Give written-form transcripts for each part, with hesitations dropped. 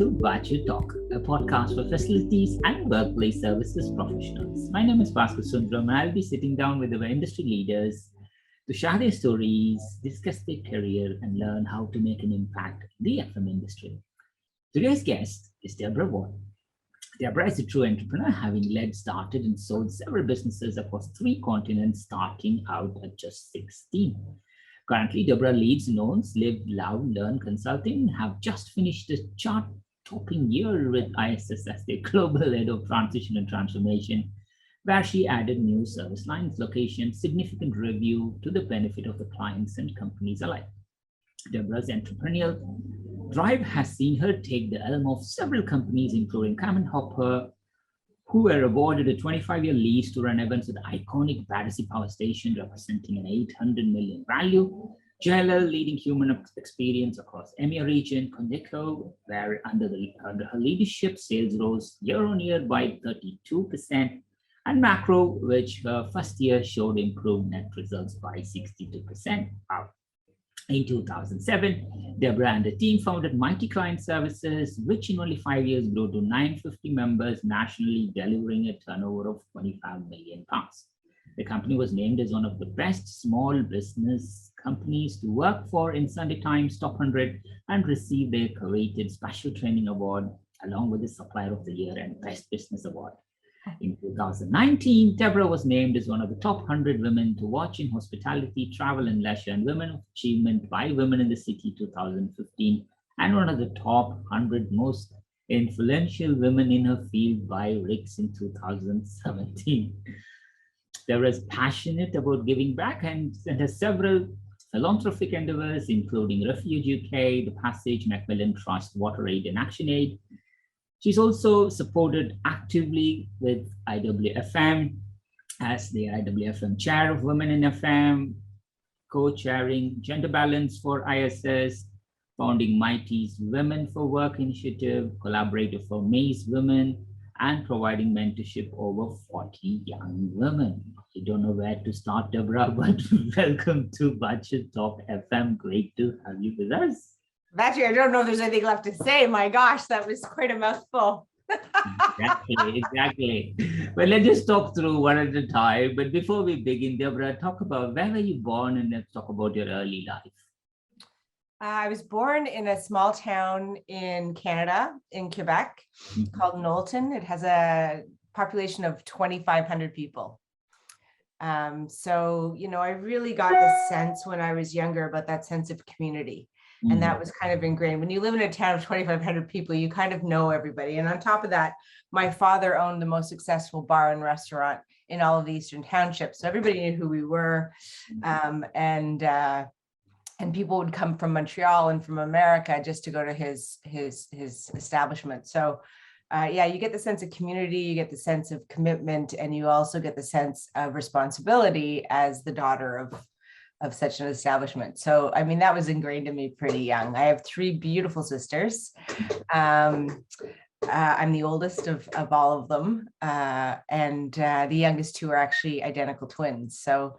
to Baachu Talk, a podcast for facilities and workplace services professionals. My name is Baachu and I'll be sitting down with our industry leaders to share their stories, discuss their career, and learn how to make an impact in the FM industry. Today's guest is Debra Ward. Debra is a true entrepreneur, having led, started, and sold several businesses across 3 continents, starting out at just 16. Currently, Debra leads and owns Live, Love, Learn Consulting, have just finished a chart-topping year with ISS as their global head of transition and transformation, where she added new service lines, locations, significant review to the benefit of the clients and companies alike. Debra's entrepreneurial drive has seen her take the helm of several companies, including Camm Hooper, who were awarded a 25-year lease to run events at the iconic Battersea Power Station, representing an $800 million value. JLL leading human experience across EMEA region, Condeco, where under her leadership, sales rose year on year by 32%, and Macro, which her first year showed improved net results by 62%. Wow. In 2007, Debra and the team founded Mighty Client Services, which in only 5 years grew to 950 members nationally, delivering a turnover of £25 million. The company was named as one of the best small business companies to work for in Sunday Times Top 100 and received a coveted Special Training Award, along with the Supplier of the Year and Best Business Award. In 2019, Debra was named as one of the top 100 women to watch in hospitality, travel and leisure, and Women of Achievement by Women in the City 2015, and one of the top 100 most influential women in her field by Ricks in 2017. Debra is passionate about giving back and has several philanthropic endeavors, including Refuge UK, The Passage, Macmillan Trust, Water Aid and Action Aid. She's also supported actively with IWFM as the IWFM Chair of Women in FM, co-chairing Gender Balance for ISS, founding Mighty's Women for Work initiative, collaborator for May's Women, and providing mentorship over 40 young women. I don't know where to start, Debra, but welcome to Baachu Talk FM. Great to have you with us. Baachu, I don't know if there's anything left to say. My gosh, that was quite a mouthful. Exactly. Well, let's just talk through one at a time. But before we begin, Debra, talk about where were you born, and let's talk about your early life. I was born in a small town in Canada, in Quebec, called Knowlton. It has a population of 2,500 people. So, I really got the sense when I was younger about that sense of community. And that was kind of ingrained. When you live in a town of 2,500 people, you kind of know everybody. And on top of that, my father owned the most successful bar and restaurant in all of the Eastern Townships. So everybody knew who we were. And people would come from Montreal and from America just to go to his establishment. So you get the sense of community, you get the sense of commitment, and you also get the sense of responsibility as the daughter of such an establishment. So, that was ingrained in me pretty young. I have 3 beautiful sisters. I'm the oldest of all of them. And the youngest 2 are actually identical twins. So,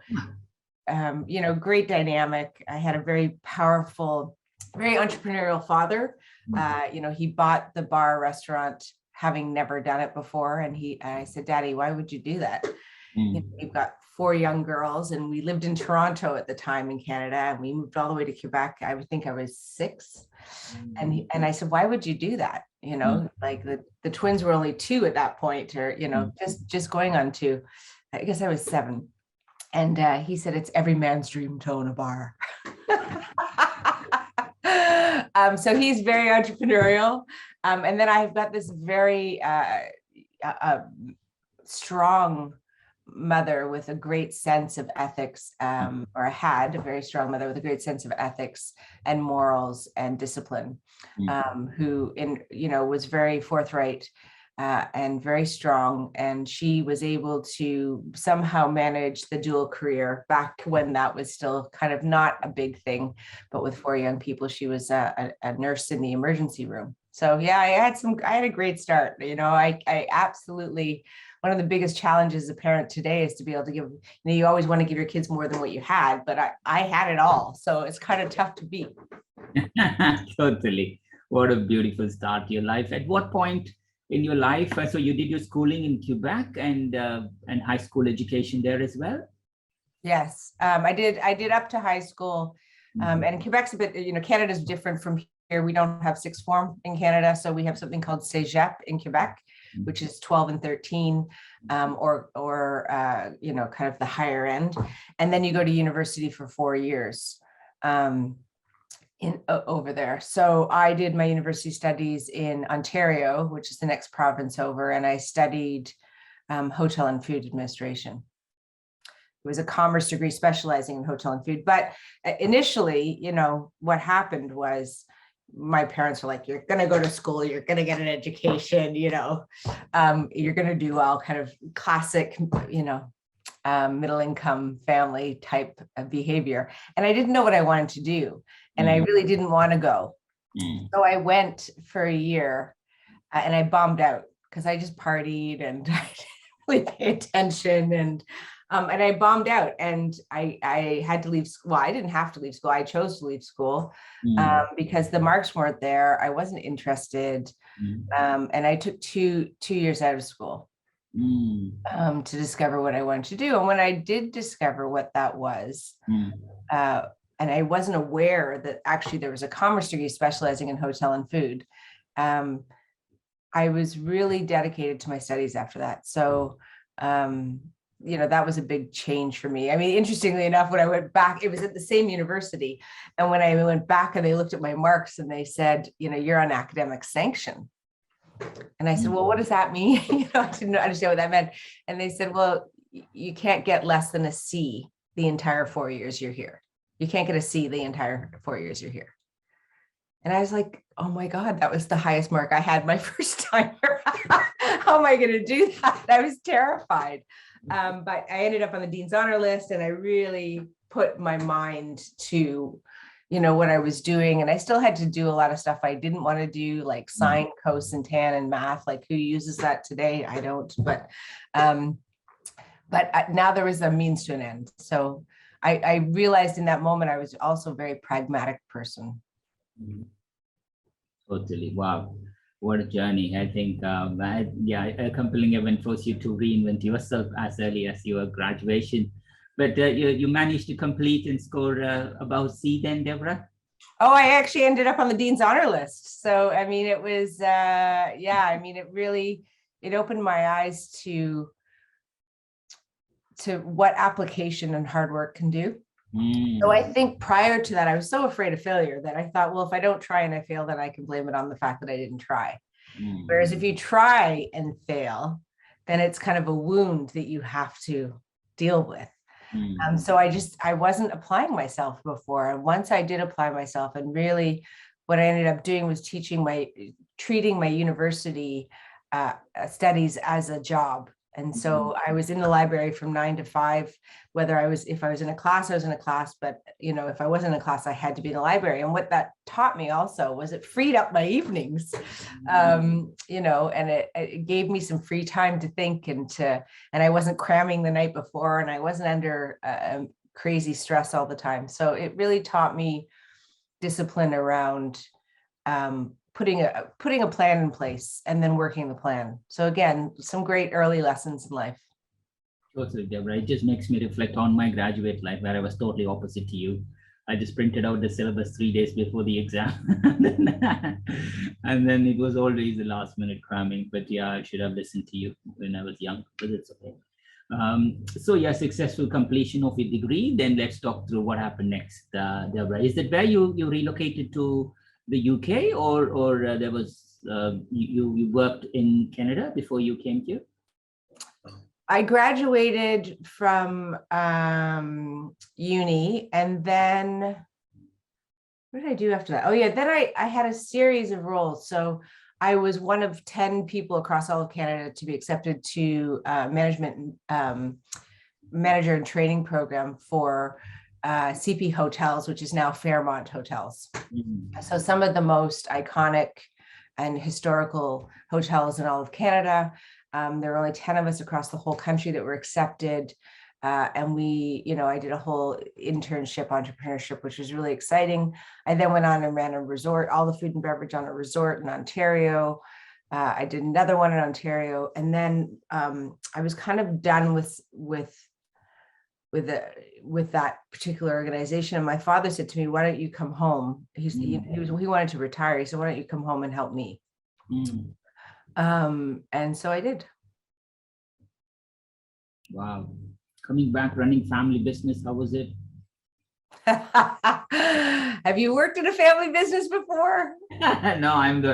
great dynamic. I had a very powerful, very entrepreneurial father. He bought the bar restaurant, having never done it before. And I said, Daddy, why would you do that? We've got 4 young girls, and we lived in Toronto at the time in Canada, and we moved all the way to Quebec. I would think I was 6. And I said, why would you do that? Like the twins were only 2 at that point, or, just going on 2. I guess I was 7. And he said, it's every man's dream to own a bar. So he's very entrepreneurial. And then I've got this very strong mother with a great sense of ethics, or had a very strong mother with a great sense of ethics and morals and discipline, who was very forthright and very strong. And she was able to somehow manage the dual career back when that was still kind of not a big thing. But with 4 young people, she was a nurse in the emergency room. So yeah, I had a great start. I absolutely, one of the biggest challenges as a parent today is to be able to give, you always want to give your kids more than what you had, but I had it all. So it's kind of tough to beat. Totally. What a beautiful start to your life. At what point in your life, so you did your schooling in Quebec and high school education there as well? Yes, I did up to high school. And Quebec's a bit, Canada's different from here. We don't have sixth form in Canada. So we have something called Cégep in Quebec, which is 12 and 13, or kind of the higher end. And then you go to university for 4 years over there. So I did my university studies in Ontario, which is the next province over, and I studied hotel and food administration. It was a commerce degree specializing in hotel and food. But initially, what happened was my parents were like, you're going to go to school, you're going to get an education, you're going to do all kind of classic, middle income family type of behavior. And I didn't know what I wanted to do. And I really didn't want to go. So I went for a year and I bombed out because I just partied and I didn't really pay attention. And I bombed out and I had to leave school. Well, I didn't have to leave school. I chose to leave school because the marks weren't there. I wasn't interested. And I took two years out of school to discover what I wanted to do. And when I did discover what that was, and I wasn't aware that actually there was a commerce degree specializing in hotel and food, I was really dedicated to my studies after that. So, that was a big change for me. I mean, interestingly enough, when I went back, it was at the same university. And when I went back and they looked at my marks and they said, you're on academic sanction. And I said, well, what does that mean? I didn't understand what that meant. And they said, well, you can't get less than a C the entire 4 years you're here. You can't get a C the entire 4 years you're here. And I was like, oh my God, that was the highest mark I had my first time. How am I going to do that? I was terrified. But I ended up on the Dean's Honor list and I really put my mind to, what I was doing. And I still had to do a lot of stuff I didn't want to do, like sine, cos, and tan and math. Like who uses that today? I don't, but now there was a means to an end. So I realized in that moment, I was also a very pragmatic person. Totally. Wow. What a journey. I think, a compelling event forced you to reinvent yourself as early as your graduation. But you managed to complete and score above C then, Debra? Oh, I actually ended up on the Dean's Honor list. So, I mean, it was, it opened my eyes to what application and hard work can do. So I think prior to that, I was so afraid of failure that I thought, well, if I don't try and I fail, then I can blame it on the fact that I didn't try. Whereas if you try and fail, then it's kind of a wound that you have to deal with. So I wasn't applying myself before. And once I did apply myself, and really what I ended up doing was treating my university studies as a job. And so I was in the library from 9 to 5, if I was in a class, I was in a class, but if I wasn't in a class, I had to be in the library. And what that taught me also was it freed up my evenings, and it gave me some free time to think and I wasn't cramming the night before and I wasn't under crazy stress all the time. So it really taught me discipline around putting a plan in place and then working the plan. So again, some great early lessons in life. Totally, Debra. It just makes me reflect on my graduate life where I was totally opposite to you. I just printed out the syllabus 3 days before the exam. And then it was always the last minute cramming. But yeah, I should have listened to you when I was young, but it's okay. Successful completion of your degree. Then let's talk through what happened next, Debra. Is that where you relocated to the UK or there was you worked in Canada before you came here? I graduated from uni, and then what did I do after that? Oh yeah, then I had a series of roles. So I was one of 10 people across all of Canada to be accepted to management manager and training program for CP Hotels, which is now Fairmont Hotels. So some of the most iconic and historical hotels in all of Canada. There were only 10 of us across the whole country that were accepted. And I did a whole internship entrepreneurship, which was really exciting. I then went on and ran a resort, all the food and beverage on a resort in Ontario. I did another one in Ontario, and then I was kind of done with that particular organization. And my father said to me, "Why don't you come home?" He wanted to retire. He said, "Why don't you come home and help me?" And so I did. Wow. Coming back, running family business, how was it? Have you worked in a family business before? No, I'm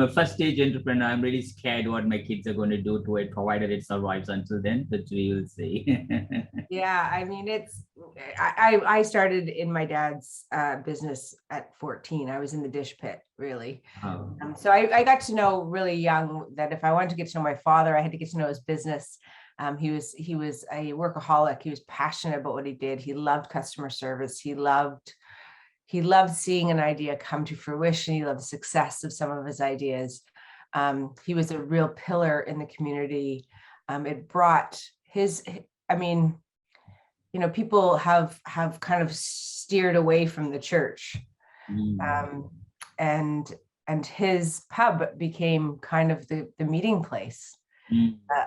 a first stage entrepreneur. I'm really scared what my kids are going to do to it, provided it survives until then, but we will see. Yeah, I mean, I started in my dad's business at 14. I was in the dish pit, really. Oh. So I got to know really young that if I wanted to get to know my father, I had to get to know his business. He was a workaholic. He was passionate about what he did. He loved customer service. He loved seeing an idea come to fruition. He loved the success of some of his ideas. He was a real pillar in the community. It brought people have kind of steered away from the church. And his pub became kind of the meeting place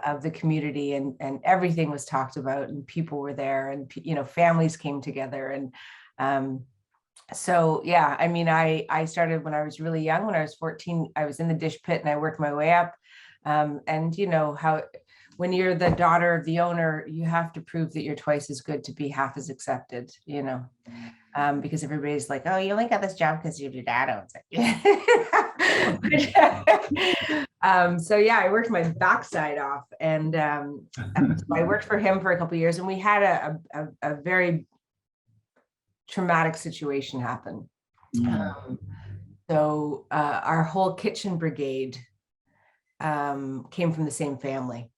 of the community, and everything was talked about, and people were there, and families came together. And so yeah, I mean, I started when I was really young. When I was 14, I was in the dish pit and I worked my way up. And you know how when you're the daughter of the owner, you have to prove that you're twice as good to be half as accepted, because everybody's like, "Oh, you only got this job because your dad owns it." So yeah, I worked my backside off, and so I worked for him for a couple of years, and we had a very traumatic situation happen. So our whole kitchen brigade came from the same family.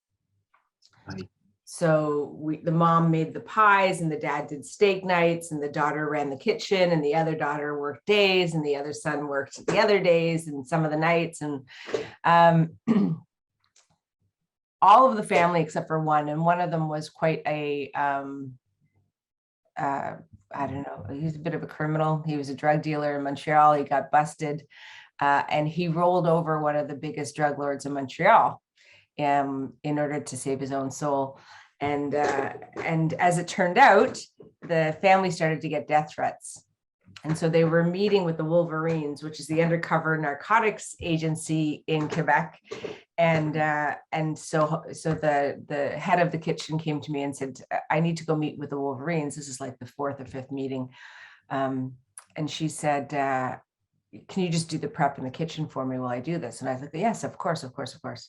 Right. So the mom made the pies, and the dad did steak nights, and the daughter ran the kitchen, and the other daughter worked days, and the other son worked the other days and some of the nights. And all of the family except for one, and one of them was quite a I don't know, he was a bit of a criminal. He was a drug dealer in Montreal. He got busted, and he rolled over one of the biggest drug lords in Montreal in order to save his own soul. And as it turned out, the family started to get death threats. And so they were meeting with the Wolverines, which is the undercover narcotics agency in Quebec. And so the head of the kitchen came to me and said, "I need to go meet with the Wolverines." This is like the fourth or fifth meeting. And she said, "Can you just do the prep in the kitchen for me while I do this?" And I was like, "Yes, of course, of course, of course."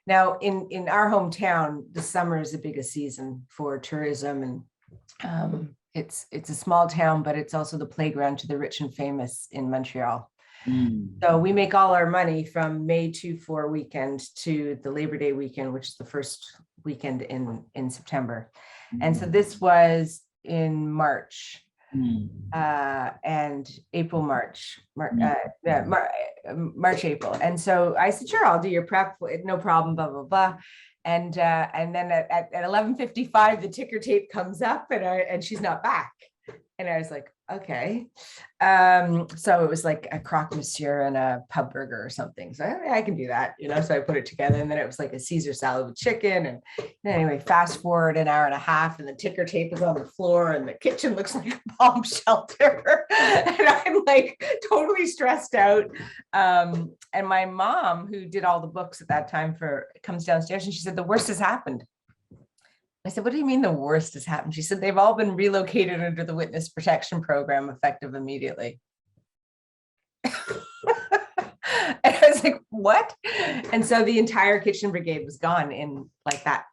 Now, in our hometown, the summer is the biggest season for tourism, and it's a small town, but it's also the playground to the rich and famous in Montreal. So we make all our money from May 2-4 weekend to the Labor Day weekend, which is the first weekend in September. And so this was in March. And April, March, April. And so I said, "Sure, I'll do your prep, no problem, blah, blah, blah." And then at 11:55, the ticker tape comes up, and she's not back. And I was like, "Okay." So it was like a croque monsieur and a pub burger or something. So I can do that, so I put it together, and then it was like a Caesar salad with chicken. And anyway, fast forward an hour and a half, and the ticker tape is on the floor, and the kitchen looks like a bomb shelter. And I'm like totally stressed out. And my mom, who did all the books at that time, comes downstairs, and she said, "The worst has happened." I said, "What do you mean the worst has happened?" She said, "They've all been relocated under the witness protection program effective immediately." And I was like, "What?" And so the entire kitchen brigade was gone in like that,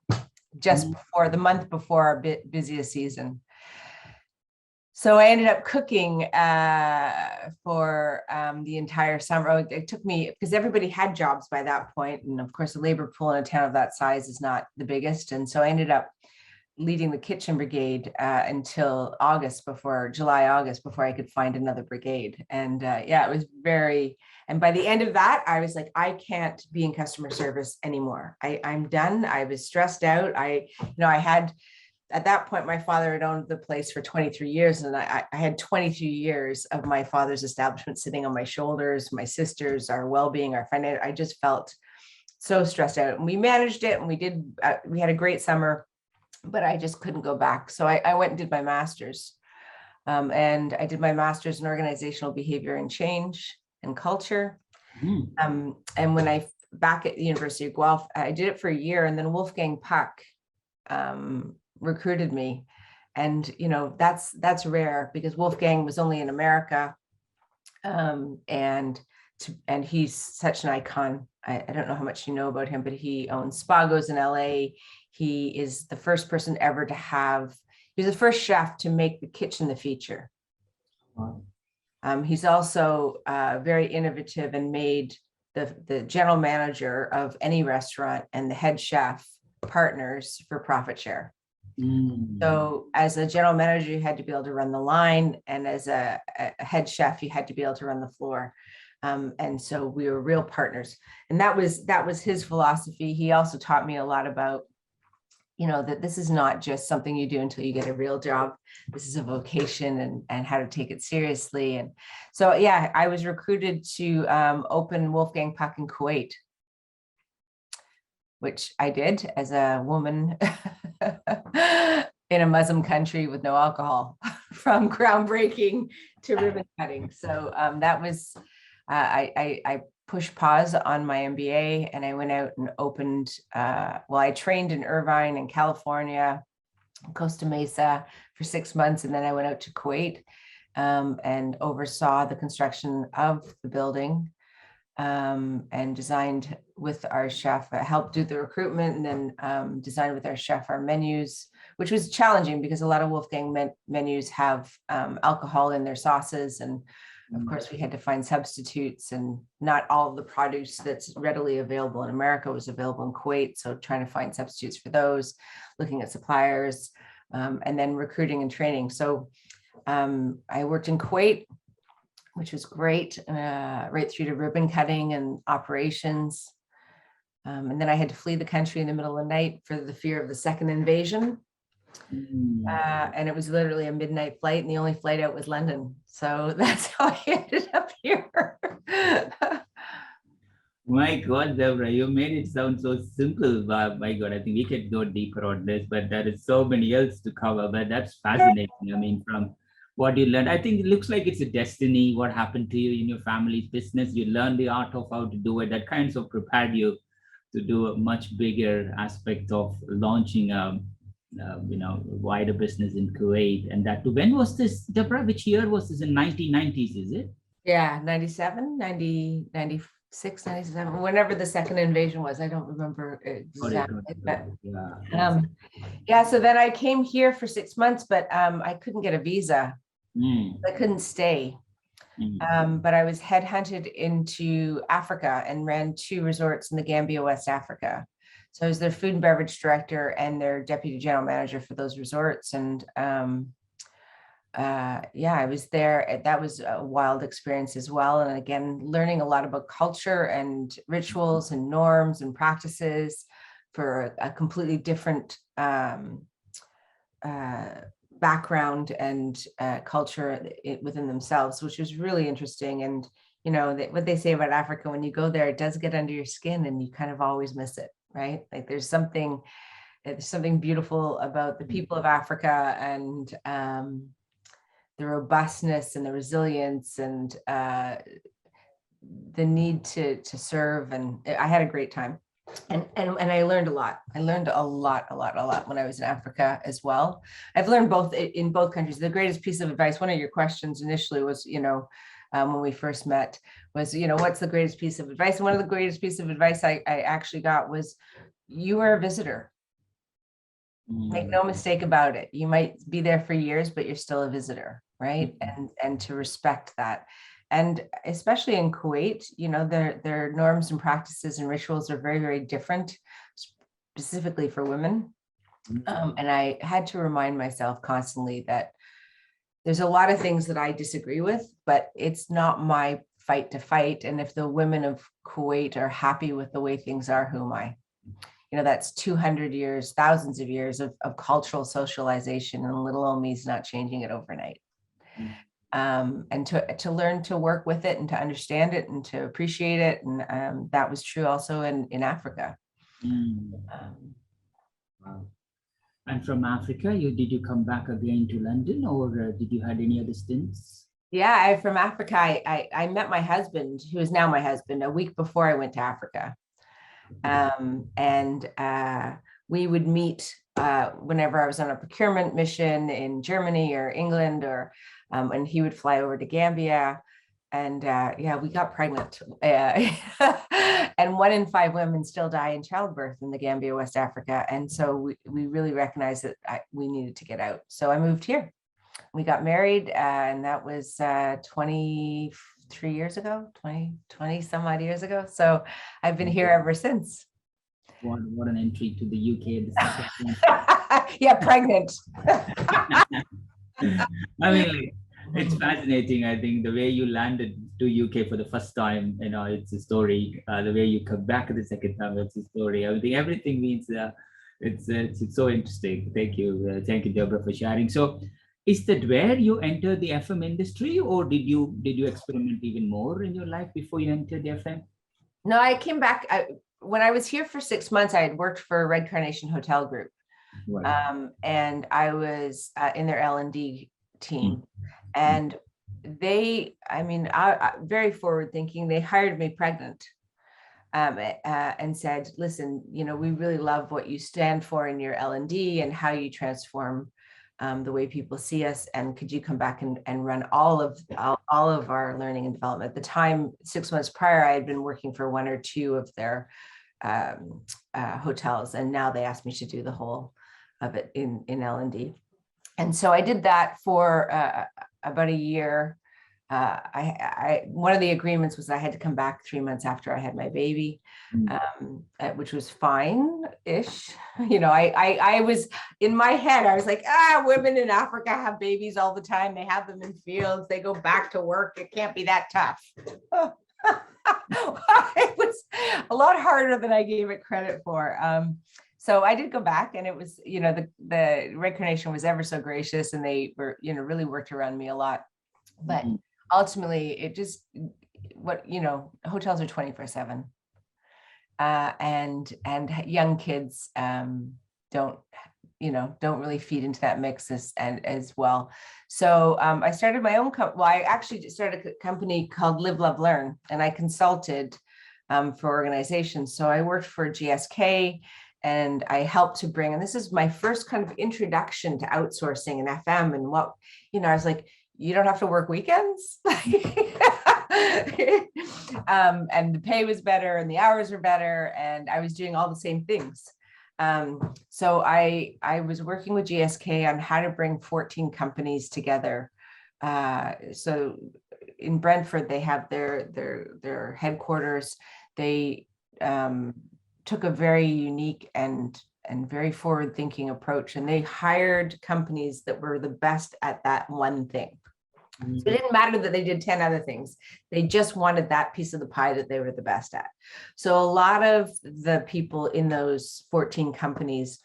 just before the month before our busiest season. So I ended up cooking for the entire summer. It took me, because everybody had jobs by that point. And of course, the labor pool in a town of that size is not the biggest. And so I ended up leading the kitchen brigade until July, August, before I could find another brigade. And yeah, it was and by the end of that, I was like, I can't be in customer service anymore. I'm done. I was stressed out. I had at that point, my father had owned the place for 23 years, and I had 23 years of my father's establishment sitting on my shoulders, my sisters, our well-being, our finance. I just felt so stressed out, and we managed it, and we had a great summer, but I just couldn't go back. So I went and did my master's, and I did my master's in organizational behavior and change and culture. And when I back at the University of Guelph, I did it for a year, and then Wolfgang Puck recruited me. And that's rare, because Wolfgang was only in America, and he's such an icon. I don't know how much you know about him, but he owns Spagos in LA. He is the first person ever to he was the first chef to make the kitchen the feature. Wow. He's also very innovative and made the general manager of any restaurant and the head chef partners for profit share. So as a general manager, you had to be able to run the line, and as a head chef, you had to be able to run the floor. And so we were real partners, and that was his philosophy. He also taught me a lot about, that this is not just something you do until you get a real job. This is a vocation, and how to take it seriously. And so, yeah, I was recruited to open Wolfgang Puck in Kuwait, which I did as a woman in a Muslim country with no alcohol, from groundbreaking to ribbon cutting. So that was, I pushed pause on my MBA, and I went out and opened, I trained in Irvine and California, Costa Mesa for 6 months. And then I went out to Kuwait and oversaw the construction of the building, and designed with our chef, helped do the recruitment, and then designed with our chef our menus, which was challenging because a lot of Wolfgang menus have alcohol in their sauces. And of course, we had to find substitutes, and not all of the produce that's readily available in America was available in Kuwait. So trying to find substitutes for those, looking at suppliers, and then recruiting and training. So I worked in Kuwait, which was great, right through to ribbon cutting and operations. And then I had to flee the country in the middle of the night for the fear of the second invasion. And it was literally a midnight flight, and the only flight out was London. So that's how I ended up here. My God, Debra, you made it sound so simple. My God, I think we could go deeper on this, but there is so many else to cover. But that's fascinating. I mean, from what you learned, I think it looks like it's a destiny. What happened to you in your family's business? You learned the art of how to do it. That kind of prepared you to do a much bigger aspect of launching wider business in Kuwait. And that, when was this, Debra? Which year was this? In 1990s, is it? Yeah, 97, 90, 96, 97, whenever the second invasion was. I don't remember exactly. But, so then I came here for 6 months, but I couldn't get a visa. I couldn't stay. But I was headhunted into Africa and ran 2 resorts in the Gambia, West Africa. So I was their food and beverage director and their deputy general manager for those resorts. And I was there. That was a wild experience as well. And again, learning a lot about culture and rituals and norms and practices for a completely different background and culture within themselves, which was really interesting. And what they say about Africa, when you go there, it does get under your skin, and you kind of always miss it, right? Like there's something beautiful about the people of Africa, and the robustness and the resilience and the need to serve. And I had a great time. And I learned a lot. I learned a lot when I was in Africa as well. I've learned both in both countries. The greatest piece of advice, one of your questions initially was, when we first met, was, what's the greatest piece of advice? And one of the greatest pieces of advice I actually got was, you are a visitor. Make no mistake about it. You might be there for years, but you're still a visitor, right? And to respect that. And especially in Kuwait, their norms and practices and rituals are very, very different, specifically for women. And I had to remind myself constantly that there's a lot of things that I disagree with, but it's not my fight to fight. And if the women of Kuwait are happy with the way things are, who am I? that's 200 years, thousands of years of cultural socialization, and little old me's not changing it overnight. And to learn to work with it and to understand it and to appreciate it. And that was true also in Africa. Wow. And from Africa, did you come back again to London, or did you had any other stints? Yeah, from Africa, I met my husband, who is now my husband, a week before I went to Africa. And we would meet whenever I was on a procurement mission in Germany or England, or and he would fly over to Gambia. And yeah, we got pregnant. And 1 in 5 women still die in childbirth in the Gambia, West Africa. And so we really recognized that we needed to get out. So I moved here. We got married, and that was 23 years ago, 20 some odd years ago. So I've been here ever since. What an entry to the UK at the Yeah, pregnant. I mean, it's fascinating. I think the way you landed to UK for the first time, it's a story. The way you come back the second time, it's a story. I think everything means it's so interesting. Thank you, Debra, for sharing. So, is that where you entered the FM industry, or did you experiment even more in your life before you entered the FM? No, I came back. When I was here for 6 months, I had worked for Red Carnation Hotel Group. Right. And I was in their L&D team. And they, very forward thinking, they hired me pregnant and said, listen, we really love what you stand for in your L&D and how you transform the way people see us. And could you come back and run all of our learning and development? At the time, 6 months prior, I had been working for 1 or 2 of their hotels. And now they asked me to do the whole of it in L&D. And so I did that for about a year. One of the agreements was I had to come back 3 months after I had my baby, which was fine-ish. I was in my head, I was like, women in Africa have babies all the time. They have them in fields. They go back to work. It can't be that tough. It was a lot harder than I gave it credit for. So I did go back, and it was, the Red Carnation was ever so gracious, and they were, really worked around me a lot. But ultimately, it just, hotels are 24/7, and young kids don't really feed into that mix as well. So I started my own company. Well, I actually started a company called Live, Love, Learn, and I consulted for organizations. So I worked for GSK. And I helped to bring, and this is my first kind of introduction to outsourcing and FM, and what, I was like, you don't have to work weekends. And the pay was better and the hours were better, and I was doing all the same things. So I was working with GSK on how to bring 14 companies together. So in Brentford, they have their headquarters. They took a very unique and very forward-thinking approach, and they hired companies that were the best at that one thing. So it didn't matter that they did 10 other things. They just wanted that piece of the pie that they were the best at. So a lot of the people in those 14 companies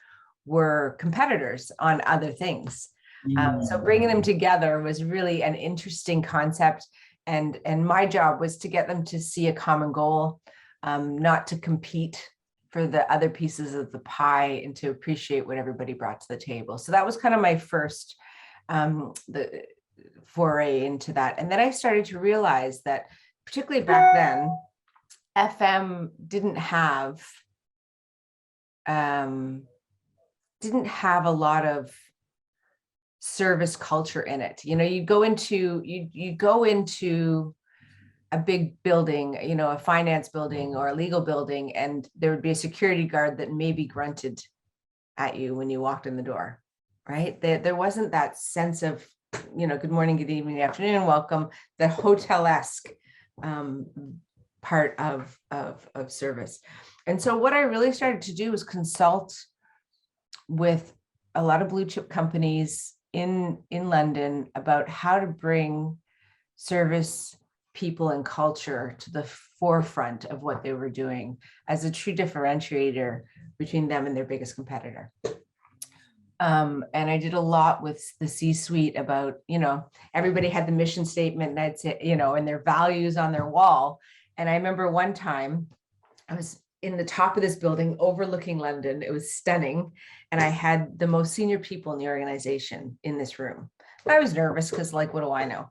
were competitors on other things. So bringing them together was really an interesting concept. And my job was to get them to see a common goal, not to compete for the other pieces of the pie, and to appreciate what everybody brought to the table. So that was kind of my first the foray into that. And then I started to realize that, particularly back then, FM didn't have a lot of service culture in it. You go into a big building, a finance building or a legal building, and there would be a security guard that maybe grunted at you when you walked in the door, right? There wasn't that sense of, good morning, good evening, good afternoon, welcome, the hotel-esque part of service. And so what I really started to do was consult with a lot of blue chip companies in London about how to bring service people and culture to the forefront of what they were doing as a true differentiator between them and their biggest competitor. And I did a lot with the C-suite about, everybody had the mission statement and I'd say, and their values on their wall. And I remember one time I was in the top of this building overlooking London. It was stunning. And I had the most senior people in the organization in this room. I was nervous because what do I know?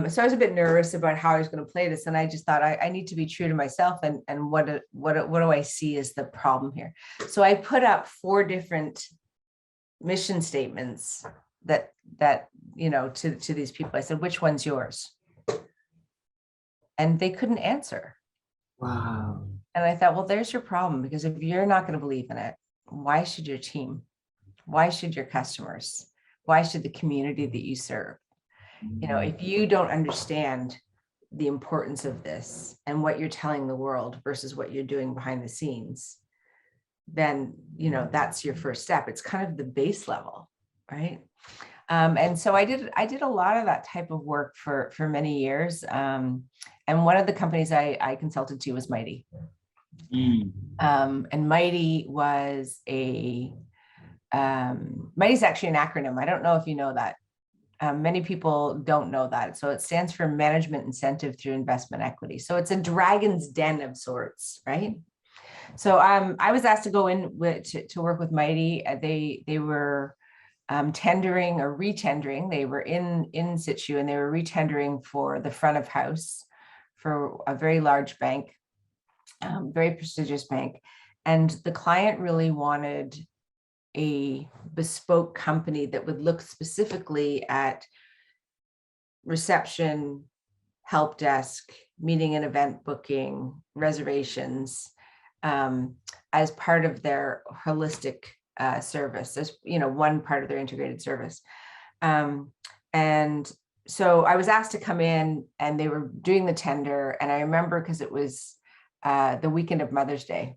So I was a bit nervous about how I was going to play this. And I just thought I need to be true to myself. And what do I see as the problem here? So I put up 4 different mission statements that to these people. I said, which one's yours? And they couldn't answer. Wow. And I thought, well, there's your problem, because if you're not going to believe in it, why should your team? Why should your customers? Why should the community that you serve? If you don't understand the importance of this and what you're telling the world versus what you're doing behind the scenes, then, that's your first step. It's kind of the base level, right? And so I did a lot of that type of work for many years. And one of the companies I consulted to was Mighty. And Mighty was Mighty's actually an acronym. I don't know if you know that. Many people don't know that. So it stands for Management Incentive Through Investment Equity. So it's a dragon's den of sorts, right? So I was asked to go in to work with Mighty. They were tendering or retendering. They were in situ and they were retendering for the front of house for a very large bank, very prestigious bank. And the client really wanted a bespoke company that would look specifically at reception, help desk, meeting and event booking, reservations, as part of their holistic service, as one part of their integrated service. And so I was asked to come in and they were doing the tender. And I remember because it was the weekend of Mother's Day.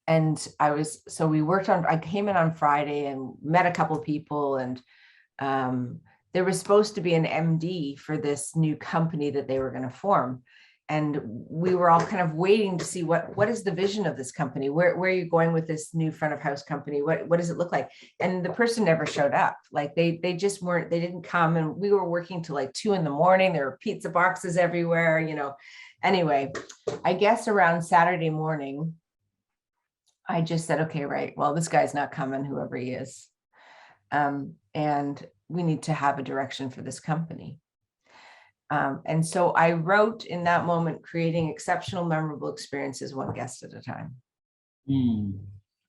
And I came in on Friday and met a couple of people, and there was supposed to be an MD for this new company that they were going to form. And we were all kind of waiting to see what is the vision of this company? Where are you going with this new front of house company? What does it look like? And the person never showed up. They didn't come, and we were working till 2 a.m. There were pizza boxes everywhere, Anyway, I guess around Saturday morning, I just said, okay, right. Well, this guy's not coming, whoever he is. And we need to have a direction for this company. And so I wrote in that moment, creating exceptional, memorable experiences, one guest at a time.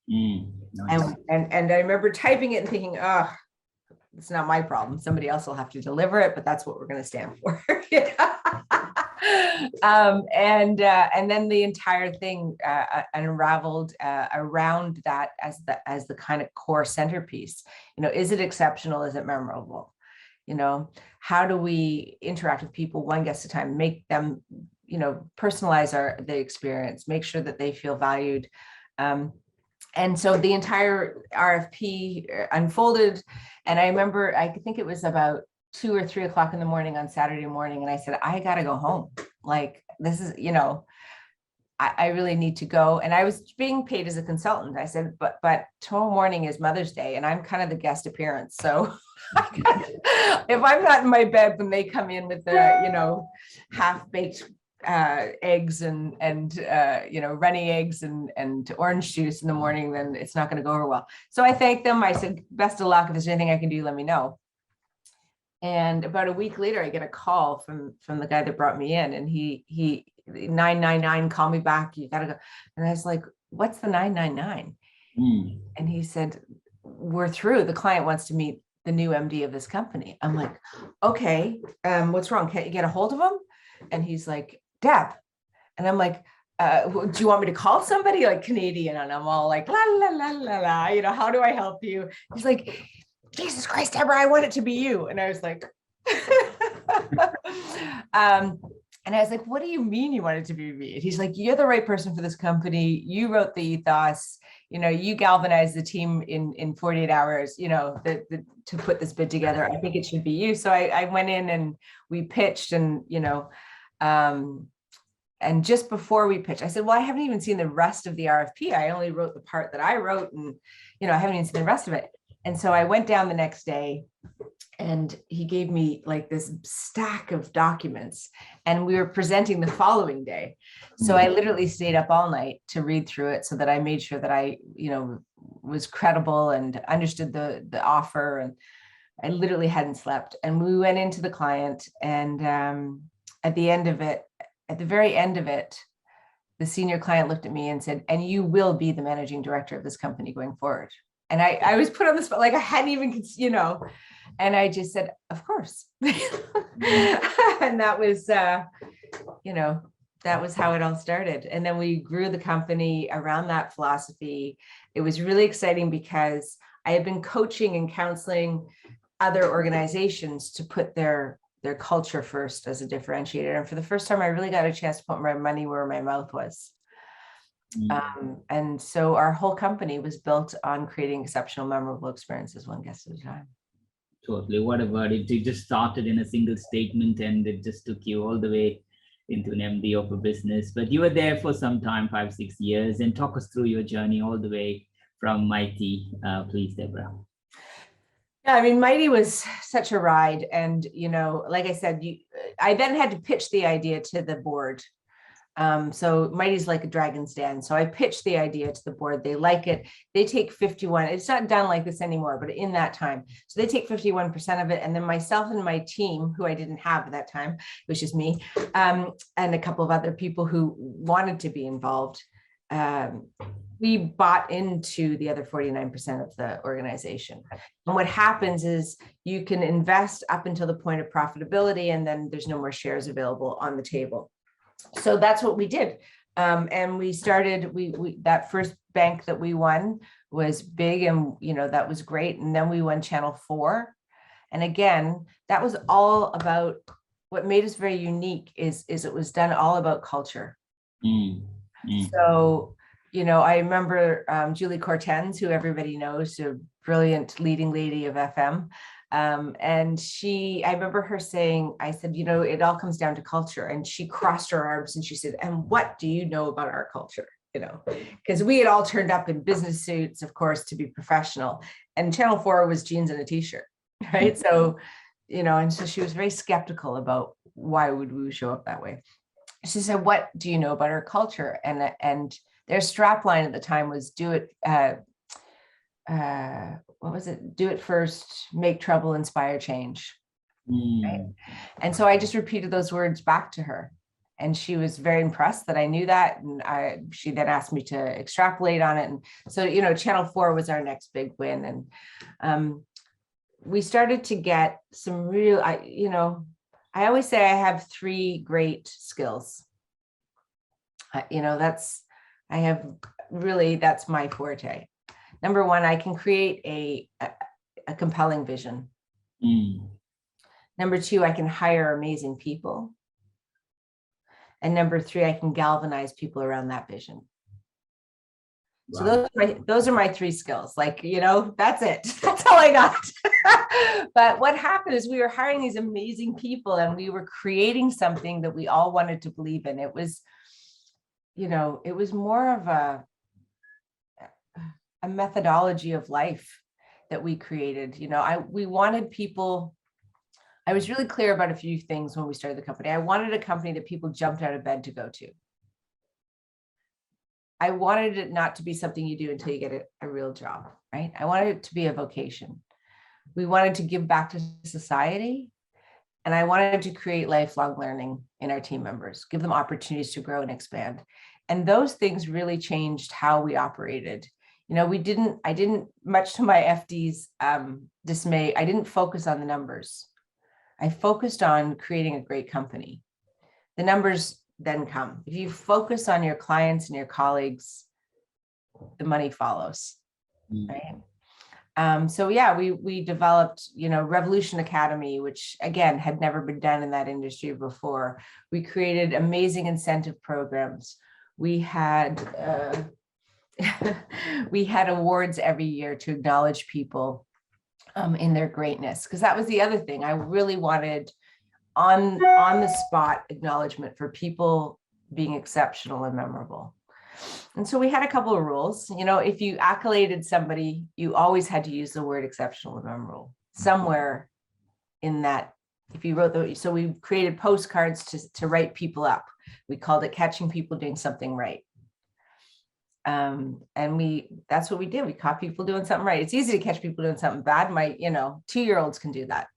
Nice. And I remember typing it and thinking, it's not my problem. Somebody else will have to deliver it, but that's what we're going to stand for. And then the entire thing unraveled around that as the kind of core centerpiece. Is it exceptional? Is it memorable? How do we interact with people one guest at a time, make them, personalize the experience, make sure that they feel valued. And so the entire RFP unfolded. And I remember, I think it was about 2 or 3 o'clock in the morning on Saturday morning. And I said, I got to go home. This is, I really need to go. And I was being paid as a consultant. I said, but tomorrow morning is Mother's Day and I'm kind of the guest appearance. So if I'm not in my bed when they come in with the, half-baked eggs and runny eggs and orange juice in the morning, then it's not going to go over well. So I thanked them. I said, best of luck. If there's anything I can do, let me know. And about a week later, I get a call from the guy that brought me in, and he 999, call me back. You got to go. And I was like, what's the 999? And he said, we're through. The client wants to meet the new MD of this company. I'm like, okay, what's wrong? Can't you get a hold of him? And he's like, Deb. And I'm like, do you want me to call somebody like Canadian? And I'm all like, la, la, la, la, la, how do I help you? He's like, Jesus Christ, Debra, I want it to be you. And I was like, And I was like, what do you mean you wanted to be me? And he's like, you're the right person for this company. You wrote the ethos, you galvanized the team in 48 hours, to put this bid together. I think it should be you. So I went in and we pitched and just before we pitched, I said, well, I haven't even seen the rest of the RFP. I only wrote the part that I wrote and, I haven't even seen the rest of it. And so I went down the next day and he gave me like this stack of documents and we were presenting the following day. So I literally stayed up all night to read through it so that I made sure that I, was credible and understood the offer. And I literally hadn't slept. And we went into the client and at the very end of it, the senior client looked at me and said, and you will be the managing director of this company going forward. And I was put on the spot, like I hadn't even, and I just said, of course. And that was, that was how it all started. And then we grew the company around that philosophy. It was really exciting because I had been coaching and counseling other organizations to put their culture first as a differentiator. And for the first time, I really got a chance to put my money where my mouth was. And so our whole company was built on creating exceptional, memorable experiences, one guest at a time. Totally. What about it? You just started in a single statement and it just took you all the way into an MD of a business, but you were there for some time, 5-6 years, and talk us through your journey all the way from Mighty, please, Debra. Yeah, I mean, Mighty was such a ride. And, like I said, I then had to pitch the idea to the board. So Mighty's like a dragon's den. So I pitched the idea to the board. They like it. They take 51. It's not done like this anymore, but in that time. So they take 51% of it. And then myself and my team, who I didn't have at that time, it was just me, and a couple of other people who wanted to be involved. We bought into the other 49% of the organization. And what happens is you can invest up until the point of profitability, and then there's no more shares available on the table. So that's what we did. And we started, we that first bank that we won was big and, that was great. And then we won Channel 4. And again, that was all about what made us very unique is it was done all about culture. So, I remember Julie Cortens, who everybody knows, a brilliant leading lady of FM. And I remember her saying, I said, it all comes down to culture. And she crossed her arms and she said, and what do you know about our culture? Because we had all turned up in business suits, of course, to be professional. And Channel 4 was jeans and a t-shirt, right? So, and so she was very skeptical about why would we show up that way. She said, what do you know about our culture? And their strap line at the time was do it, what was it? Do it first, make trouble, inspire change. Right? And so I just repeated those words back to her. And she was very impressed that I knew that. And she then asked me to extrapolate on it. And so, Channel 4 was our next big win. And we started to get some real, I always say I have 3 great skills. That's my forte. Number 1, I can create a compelling vision. Number 2, I can hire amazing people. And number 3, I can galvanize people around that vision. Wow. So those are my 3 skills. That's it. That's all I got. But what happened is we were hiring these amazing people and we were creating something that we all wanted to believe in. It was, it was more of a methodology of life that we created. We wanted people. I was really clear about a few things when we started the company. I wanted a company that people jumped out of bed to go to. I wanted it not to be something you do until you get a real job, right? I wanted it to be a vocation. We wanted to give back to society. And I wanted to create lifelong learning in our team members, give them opportunities to grow and expand. And those things really changed how we operated. I didn't, much to my FD's dismay, I didn't focus on the numbers. I focused on creating a great company. The numbers then come. If you focus on your clients and your colleagues, the money follows, right? So yeah, we developed, Revolution Academy, which again had never been done in that industry before. We created amazing incentive programs. We had we had awards every year to acknowledge people in their greatness, because that was the other thing. I really wanted on the spot acknowledgement for people being exceptional and memorable. And so we had a couple of rules. If you accoladed somebody, you always had to use the word exceptional and memorable somewhere in that. If you wrote so we created postcards to write people up. We called it catching people doing something right. And that's what we did. We caught people doing something right. It's easy to catch people doing something bad. My 2-year-olds can do that.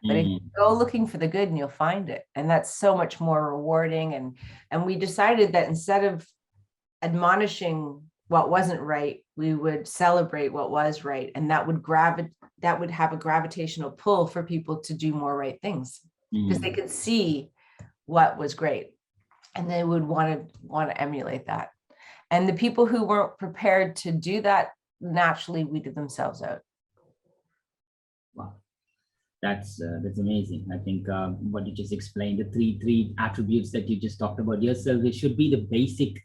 But if you go looking for the good, and you'll find it. And that's so much more rewarding. And we decided that instead of admonishing what wasn't right, we would celebrate what was right. And that would have a gravitational pull for people to do more right things, because they could see what was great and they would want to emulate that. And the people who weren't prepared to do that naturally weeded themselves out. Wow. That's amazing. I think what you just explained, the three attributes that you just talked about yourself, it should be the basic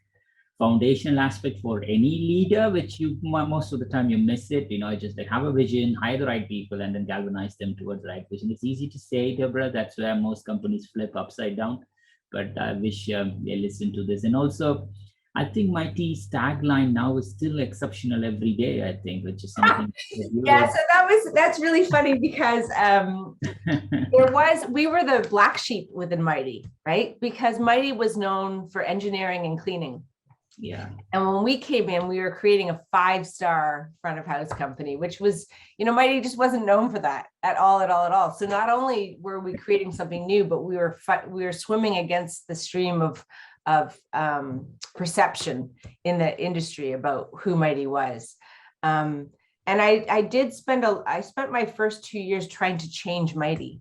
foundational aspect for any leader, which you most of the time you miss it. Just like have a vision, hire the right people, and then galvanize them towards the right vision. It's easy to say, Debra. That's where most companies flip upside down. But I wish they listen to this. And also, I think my T's tagline now is still exceptional every day, I think, which is something yeah, so that's really funny, because we were the black sheep within Mighty, right? Because Mighty was known for engineering and cleaning. Yeah. And when we came in, we were creating a 5-star front of house company, which was, Mighty just wasn't known for that at all. So not only were we creating something new, but we were swimming against the stream of perception in the industry about who Mighty was. And I spent my first 2 years trying to change Mighty,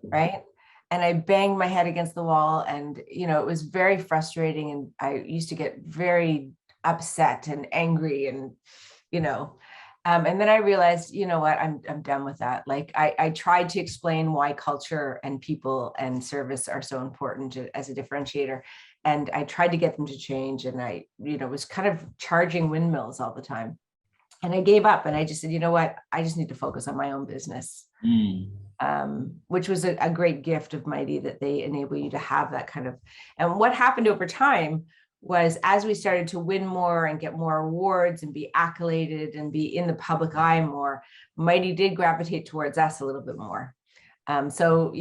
right? And I banged my head against the wall, and it was very frustrating, and I used to get very upset and angry, and and then I realized, what, I'm done with that. Like I tried to explain why culture and people and service are so important as a differentiator, and I tried to get them to change, and I was kind of charging windmills all the time, and I gave up, and I just said, what, I just need to focus on my own business. Which was a great gift of Mighty, that they enable you to have that kind of. And what happened over time was, as we started to win more and get more awards and be accoladed and be in the public eye more, Mighty did gravitate towards us a little bit more. So,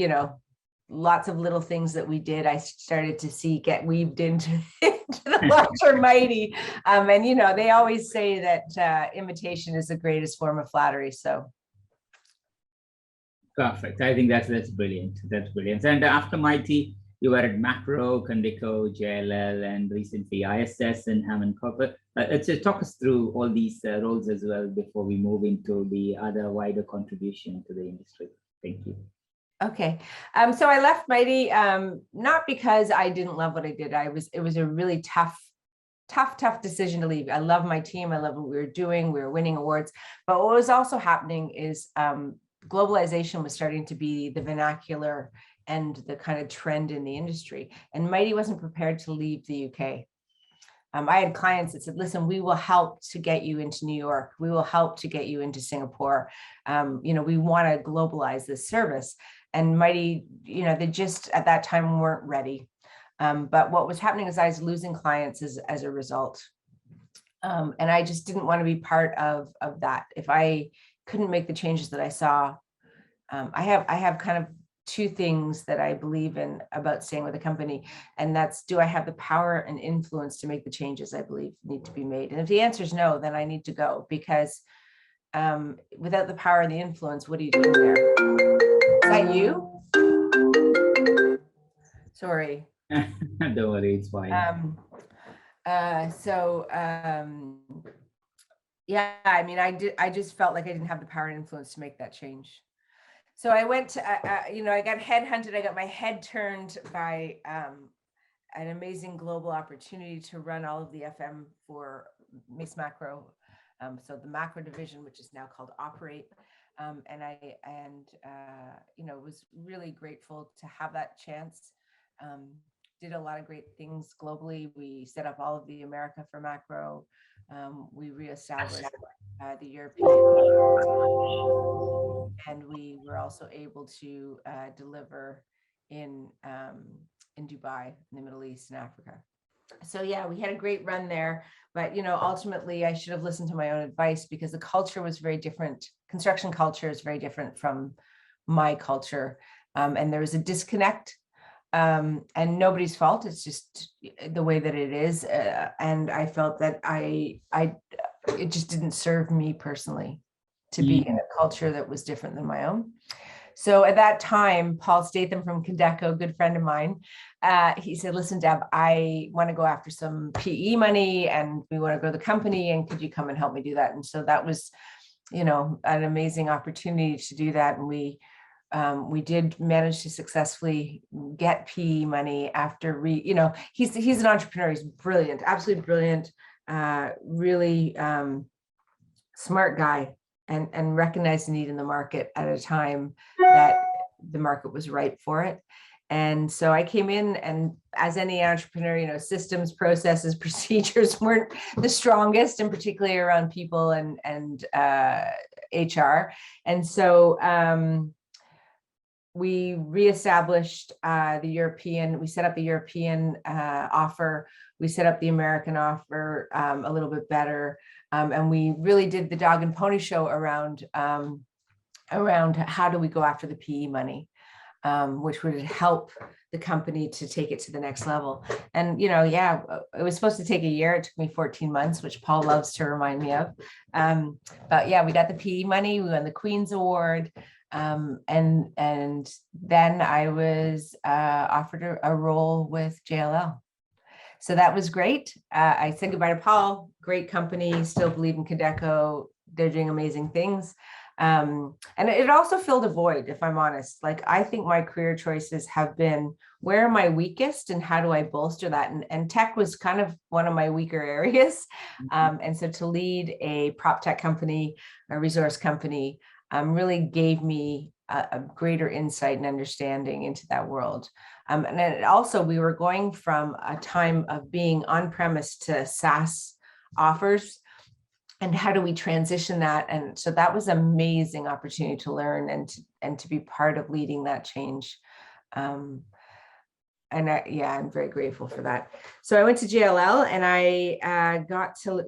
lots of little things that we did, I started to see get weaved into the larger Mighty. And, they always say that imitation is the greatest form of flattery. So. Perfect. I think that's brilliant. That's brilliant. And after Mighty, you were at Macro, Condeco, JLL, and recently ISS and Camm Hooper. So talk us through all these roles as well before we move into the other wider contribution to the industry. Thank you. Okay. So I left Mighty, not because I didn't love what I did. It was a really tough decision to leave. I love my team. I love what we were doing. We were winning awards. But what was also happening is globalization was starting to be the vernacular and the kind of trend in the industry. And Mighty wasn't prepared to leave the UK. I had clients that said, listen, we will help to get you into New York. We will help to get you into Singapore. We want to globalize this service. And Mighty, they just at that time weren't ready. But what was happening is I was losing clients as a result. And I just didn't want to be part of that. If I couldn't make the changes that I saw, I have kind of two things that I believe in about staying with a company. And that's, do I have the power and influence to make the changes I believe need to be made? And if the answer is no, then I need to go, because without the power and the influence, what are you doing there? Is that you? Sorry. Don't worry, it's fine. Yeah, I mean, I just felt like I didn't have the power and influence to make that change. So I went to, I got headhunted. I got my head turned by an amazing global opportunity to run all of the FM for Macro. So the macro division, which is now called Operate. Was really grateful to have that chance. Did a lot of great things globally. We set up all of the America for macro. We reestablished the European, and we were also able to deliver in Dubai, in the Middle East and Africa. So yeah, we had a great run there, but ultimately I should have listened to my own advice, because the culture was very different. Construction culture is very different from my culture, and there was a disconnect, and nobody's fault. It's just the way that it is, and I felt that it just didn't serve me personally to be in a culture that was different than my own. So at that time, Paul Statham from Condeco, a good friend of mine, he said, listen, Deb, I want to go after some PE money and we want to grow the company. And could you come and help me do that? And so that was, an amazing opportunity to do that. And we did manage to successfully get PE money after he's an entrepreneur. He's brilliant, absolutely brilliant, really smart guy. And recognize the need in the market at a time that the market was ripe for it. And so I came in, and as any entrepreneur, systems, processes, procedures weren't the strongest, and particularly around people and HR. And so we reestablished we set up the European offer. We set up the American offer a little bit better. And we really did the dog and pony show around how do we go after the PE money, which would help the company to take it to the next level. And, it was supposed to take a year. It took me 14 months, which Paul loves to remind me of. But yeah, we got the PE money. We won the Queen's Award. And then I was offered a role with JLL. So that was great. I said goodbye to Paul. Great company, still believe in Condeco. They're doing amazing things. And it also filled a void, if I'm honest. Like, I think my career choices have been, where am I weakest and how do I bolster that? And tech was kind of one of my weaker areas. And so to lead a prop tech company, a resource company, really gave me a greater insight and understanding into that world. And then also, we were going from a time of being on-premise to SaaS offers, and how do we transition that? And so that was an amazing opportunity to learn and to be part of leading that change. I'm very grateful for that. So I went to JLL, and I got to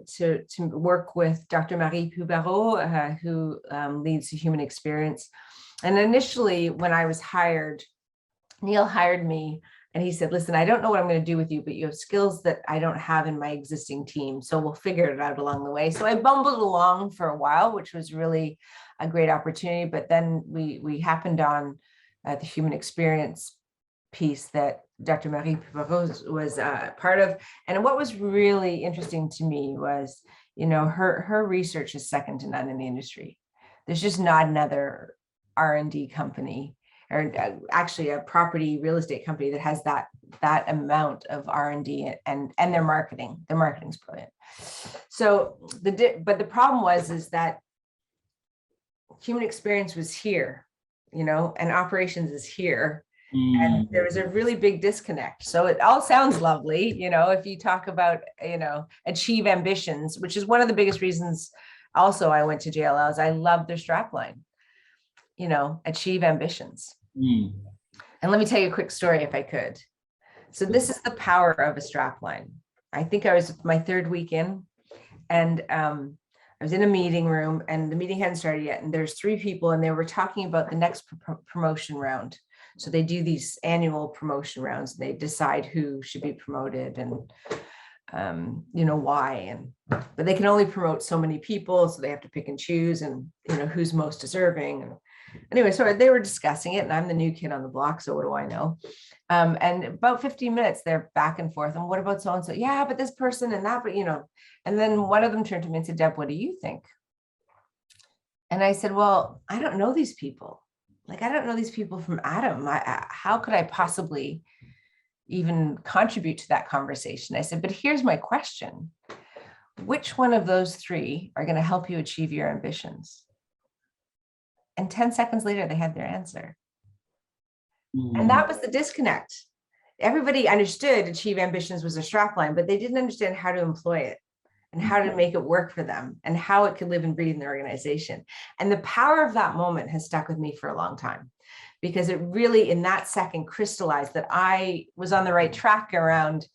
work with Dr. Marie Poubarot, who leads the human experience. And initially, when I was hired, Neil hired me, and he said, listen, I don't know what I'm going to do with you, but you have skills that I don't have in my existing team. So we'll figure it out along the way. So I bumbled along for a while, which was really a great opportunity. But then we happened on the human experience piece that Dr. Marie Poubarot was part of. And what was really interesting to me was, her research is second to none in the industry. There's just not another R&D company, or actually a property real estate company, that has that amount of R&D and their marketing. Their marketing's brilliant. So but the problem is that human experience was here, and operations is here. And there was a really big disconnect. So it all sounds lovely, if you talk about, achieve ambitions, which is one of the biggest reasons also I went to JLL, is I love their strapline, achieve ambitions. And let me tell you a quick story, if I could. So this is the power of a strapline. I think I was my third week in, and I was in a meeting room, and the meeting hadn't started yet. And there's 3 people, and they were talking about the next promotion round. So they do these annual promotion rounds, and they decide who should be promoted and, why. But they can only promote so many people, so they have to pick and choose, and, who's most deserving. And anyway, so they were discussing it, and I'm the new kid on the block, so what do I know? And about 15 minutes, they're back and forth. And what about so-and-so? Yeah, but this person and that, but, and then one of them turned to me and said, Deb, what do you think? And I said, well, I don't know these people. Like, I don't know these people from Adam. How could I possibly even contribute to that conversation? I said, but here's my question. which one of those three are going to help you achieve your ambitions? And 10 seconds later, they had their answer. And that was the disconnect. Everybody understood achieve ambitions was a strapline, but they didn't understand how to employ it and how to make it work for them and how it could live and breathe in the organization. And the power of that moment has stuck with me for a long time, because it really, in that second, crystallized that I was on the right track around,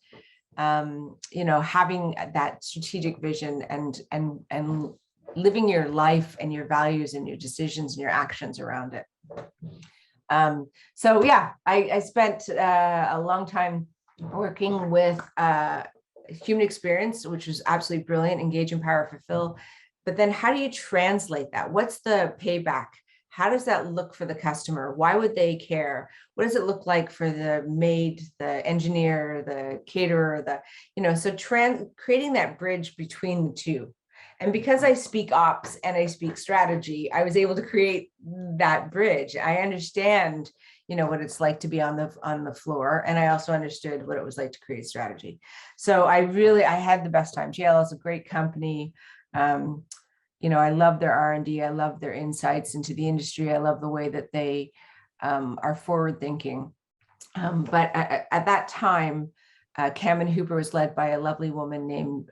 having that strategic vision and living your life and your values and your decisions and your actions around it. So yeah, I spent a long time working with human experience, which was absolutely brilliant, engage, empower, fulfill. But then how do you translate that? What's the payback? How does that look for the customer? Why would they care? What does it look like for the maid, the engineer, the caterer, creating that bridge between the two. And because I speak ops and I speak strategy, I was able to create that bridge. I understand, what it's like to be on the floor. And I also understood what it was like to create strategy. So I had the best time. GLL is a great company. I love their R&D. I love their insights into the industry. I love the way that they are forward thinking. But at that time, Camm Hooper was led by a lovely woman named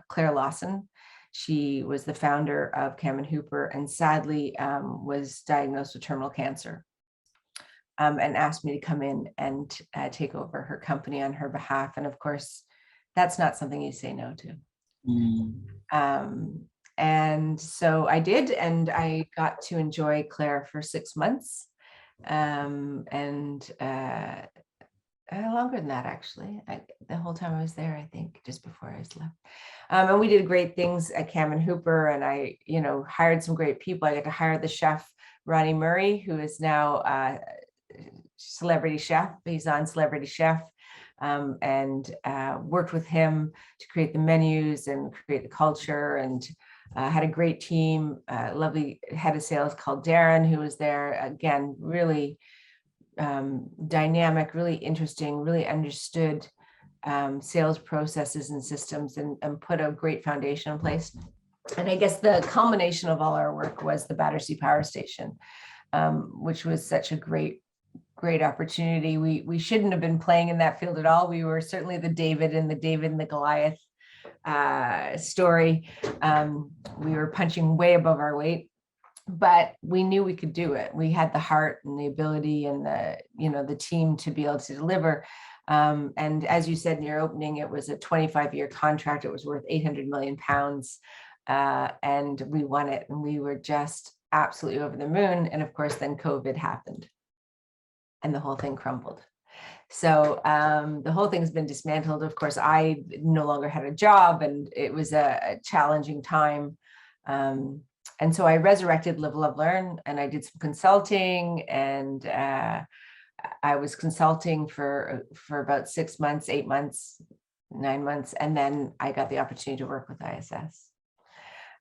Claire Lawson. She was the founder of Camm Hooper and sadly was diagnosed with terminal cancer, and asked me to come in and take over her company on her behalf. And of course, that's not something you say no to. And so I did, and I got to enjoy Claire for 6 months, longer than that, actually. The whole time I was there, I think, just before I was left. And we did great things at Camm Hooper, and I, hired some great people. I got to hire the chef, Ronnie Murray, who is now celebrity chef. He's on Celebrity Chef, and worked with him to create the menus and create the culture, and had a great team, lovely head of sales called Darren, who was there, again, really dynamic, really interesting, really understood sales processes and systems, and put a great foundation in place. And I guess the culmination of all our work was the Battersea Power Station, which was such a great opportunity. We shouldn't have been playing in that field at all. We were certainly the David and the Goliath story. We were punching way above our weight, but we knew we could do it. We had the heart and the ability and the team to be able to deliver. And as you said in your opening, it was a 25-year contract. It was worth 800 million pounds. And we won it, and we were just absolutely over the moon. And of course, then COVID happened and the whole thing crumbled. So the whole thing's been dismantled. Of course, I no longer had a job, and it was a challenging time. And so I resurrected Live, Love, Learn, and I did some consulting, and I was consulting for about 6 months, 8 months, 9 months. And then I got the opportunity to work with ISS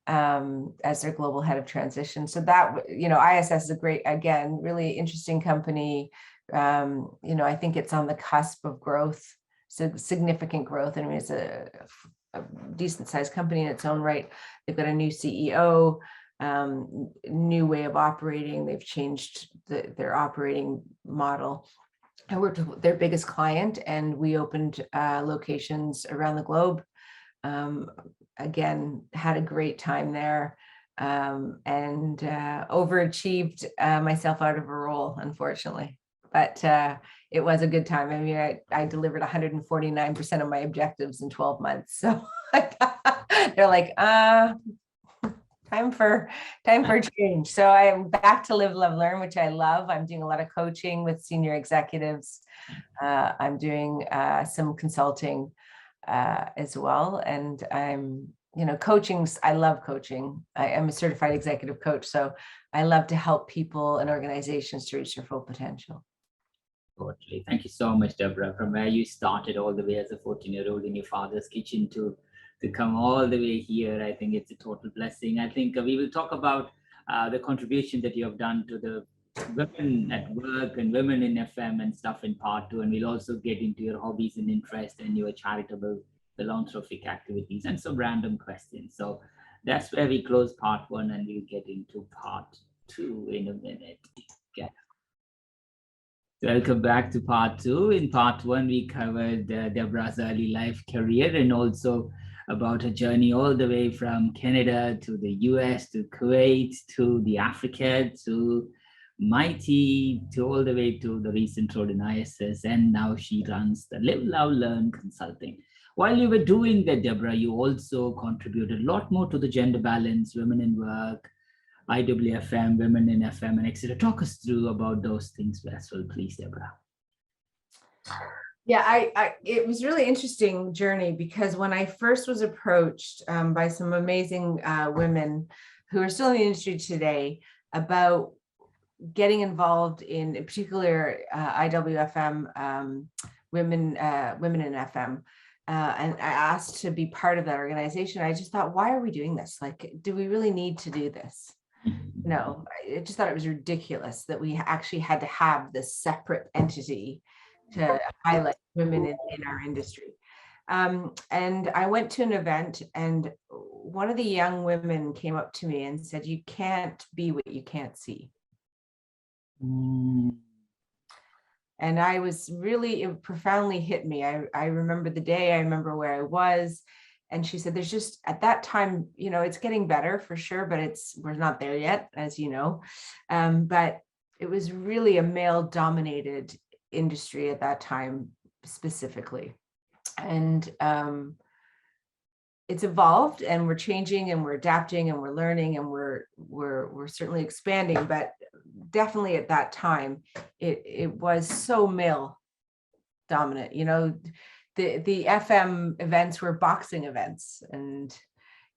as their global head of transition. So that, ISS is a great, again, really interesting company. I think it's on the cusp of growth, so significant growth. I mean, it's a decent sized company in its own right. They've got a new CEO, new way of operating. They've changed their operating model. I worked with their biggest client, and we opened locations around the globe. Again, had a great time there, and overachieved myself out of a role, unfortunately. But it was a good time. I mean, I delivered 149% of my objectives in 12 months. So they're like, time for change. So I am back to Live, Love, Learn, which I love. I'm doing a lot of coaching with senior executives. I'm doing some consulting as well. And I'm, I love coaching. I am a certified executive coach. So I love to help people and organizations to reach their full potential. Totally. Thank you so much, Debra. From where you started all the way as a 14-year-old in your father's kitchen to come all the way here, I think it's a total blessing. I think we will talk about the contribution that you have done to the women at work and women in FM and stuff in part 2. And we'll also get into your hobbies and interests and your charitable philanthropic activities, and some random questions. So that's where we close part one, and we'll get into part two in a minute. Okay. Welcome back to part two. In part one, we covered Debra's early life career and also about her journey all the way from Canada to the US to Kuwait to the Africa to Mighty to all the way to the recent role in ISS. And now she runs the Live, Love, Learn Consulting. While you were doing that, Debra, you also contributed a lot more to the gender balance, women in work, IWFM, Women in FM, and etc. Talk us through about those things as well, please, Debra. Yeah, it was really interesting journey because when I first was approached by some amazing women who are still in the industry today about getting involved in particular IWFM, women in FM, and I asked to be part of that organization, I just thought, why are we doing this? Like, do we really need to do this? No, I just thought it was ridiculous that we actually had to have this separate entity to highlight women in our industry. And I went to an event and one of the young women came up to me and said, you can't be what you can't see. And I was really, it profoundly hit me. I remember the day, I remember where I was. And she said, there's just at that time, you know, it's getting better for sure, but we're not there yet, as you know. But it was really a male dominated industry at that time specifically. And it's evolved and we're changing and we're adapting and we're learning and we're certainly expanding, but definitely at that time, it was so male dominant, you know. The FM events were boxing events and,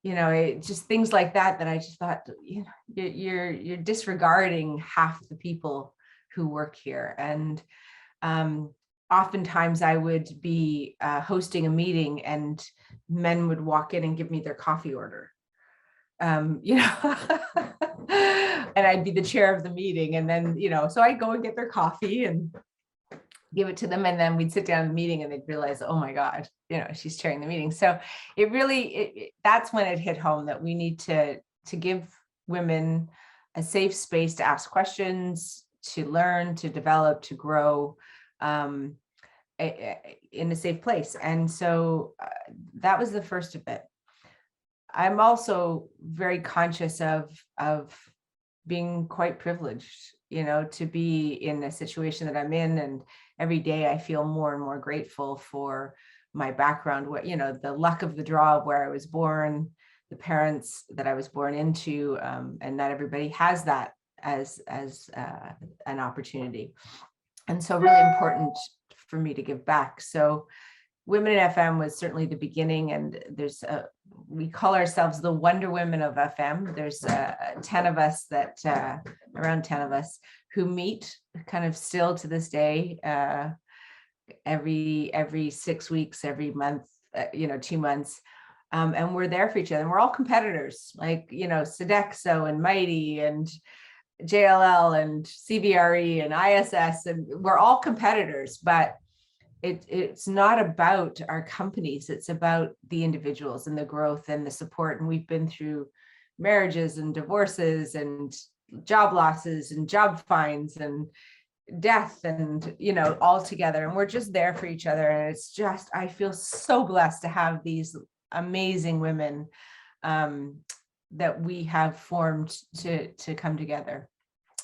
you know, just things like that I just thought, you know, you're disregarding half the people who work here. And oftentimes I would be hosting a meeting and men would walk in and give me their coffee order. You know, and I'd be the chair of the meeting. And then, you know, so I'd go and get their coffee and give it to them. And then we'd sit down in the meeting and they'd realize, oh my God, you know, she's chairing the meeting. So it really, that's when it hit home that we need to give women a safe space to ask questions, to learn, to develop, to grow in a safe place. And so that was the first of it. I'm also very conscious of being quite privileged, you know, to be in a situation that I'm in. And every day I feel more and more grateful for my background, what, you know, the luck of the draw of where I was born, the parents that I was born into, and not everybody has that as an opportunity. And so really important for me to give back. So Women in FM was certainly the beginning, and we call ourselves the Wonder Women of FM. There's 10 of us around 10 of us who meet kind of still to this day, every 6 weeks, every month, you know, 2 months. And we're there for each other. And we're all competitors, like, you know, Sodexo and Mighty and JLL and CBRE and ISS, and we're all competitors, but it's not about our companies. It's about the individuals and the growth and the support. And we've been through marriages and divorces and job losses and job finds and death and, you know, all together. And we're just there for each other. And it's just, I feel so blessed to have these amazing women that we have formed to come together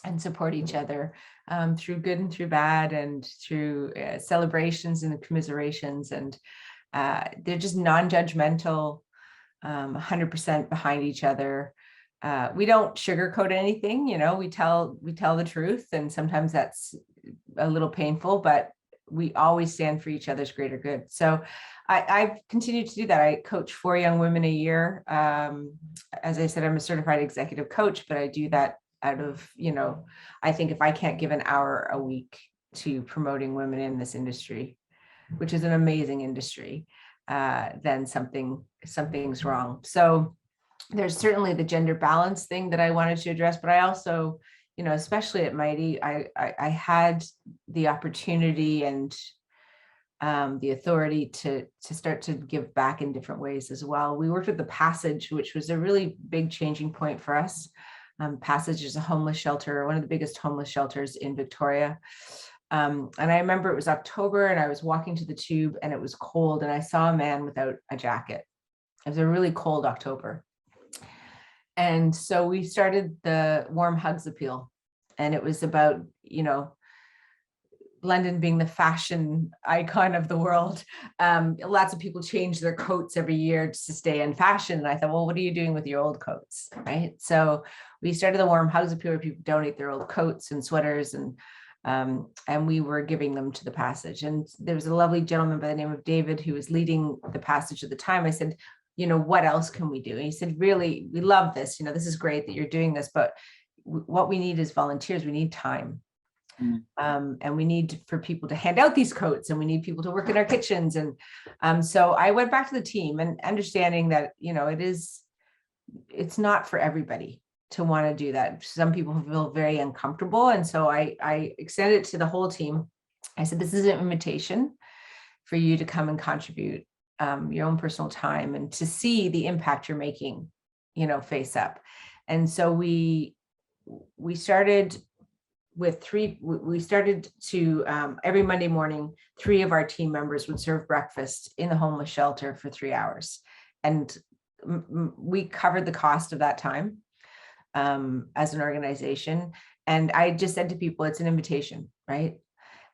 and support each other through good and through bad, and through celebrations and commiserations. And they're just non-judgmental, 100% behind each other. We don't sugarcoat anything, you know, we tell the truth, and sometimes that's a little painful, but we always stand for each other's greater good. So I've continued to do that. I coach 4 young women a year. As I said, I'm a certified executive coach, but I do that out of, you know, I think if I can't give an hour a week to promoting women in this industry, which is an amazing industry, then something's wrong. So there's certainly the gender balance thing that I wanted to address, but I also, you know, especially at Mighty, I had the opportunity and the authority to start to give back in different ways as well. We worked with the Passage, which was a really big changing point for us. Passage is a homeless shelter, one of the biggest homeless shelters in Victoria. And I remember it was October and I was walking to the tube and it was cold and I saw a man without a jacket. It was a really cold October. And so we started the Warm Hugs Appeal. And it was about, London being the fashion icon of the world. Lots of people change their coats every year to stay in fashion. And I thought, well, what are you doing with your old coats? Right. So we started the Warm Hugs Appeal where people donate their old coats and sweaters and we were giving them to the Passage. And there was a lovely gentleman by the name of David who was leading the Passage at the time. I said, what else can we do? And he said, really, we love this. This is great that you're doing this, but what we need is volunteers. We need time. And we need for people to hand out these coats and we need people to work in our kitchens. And so I went back to the team and understanding that, it's not for everybody to want to do that. Some people feel very uncomfortable. And so I extended it to the whole team. I said, this is an invitation for you to come and contribute your own personal time and to see the impact you're making, face up. And so we started with every Monday morning, 3 of our team members would serve breakfast in the homeless shelter for 3 hours. And we covered the cost of that time as an organization. And I just said to people, it's an invitation, right?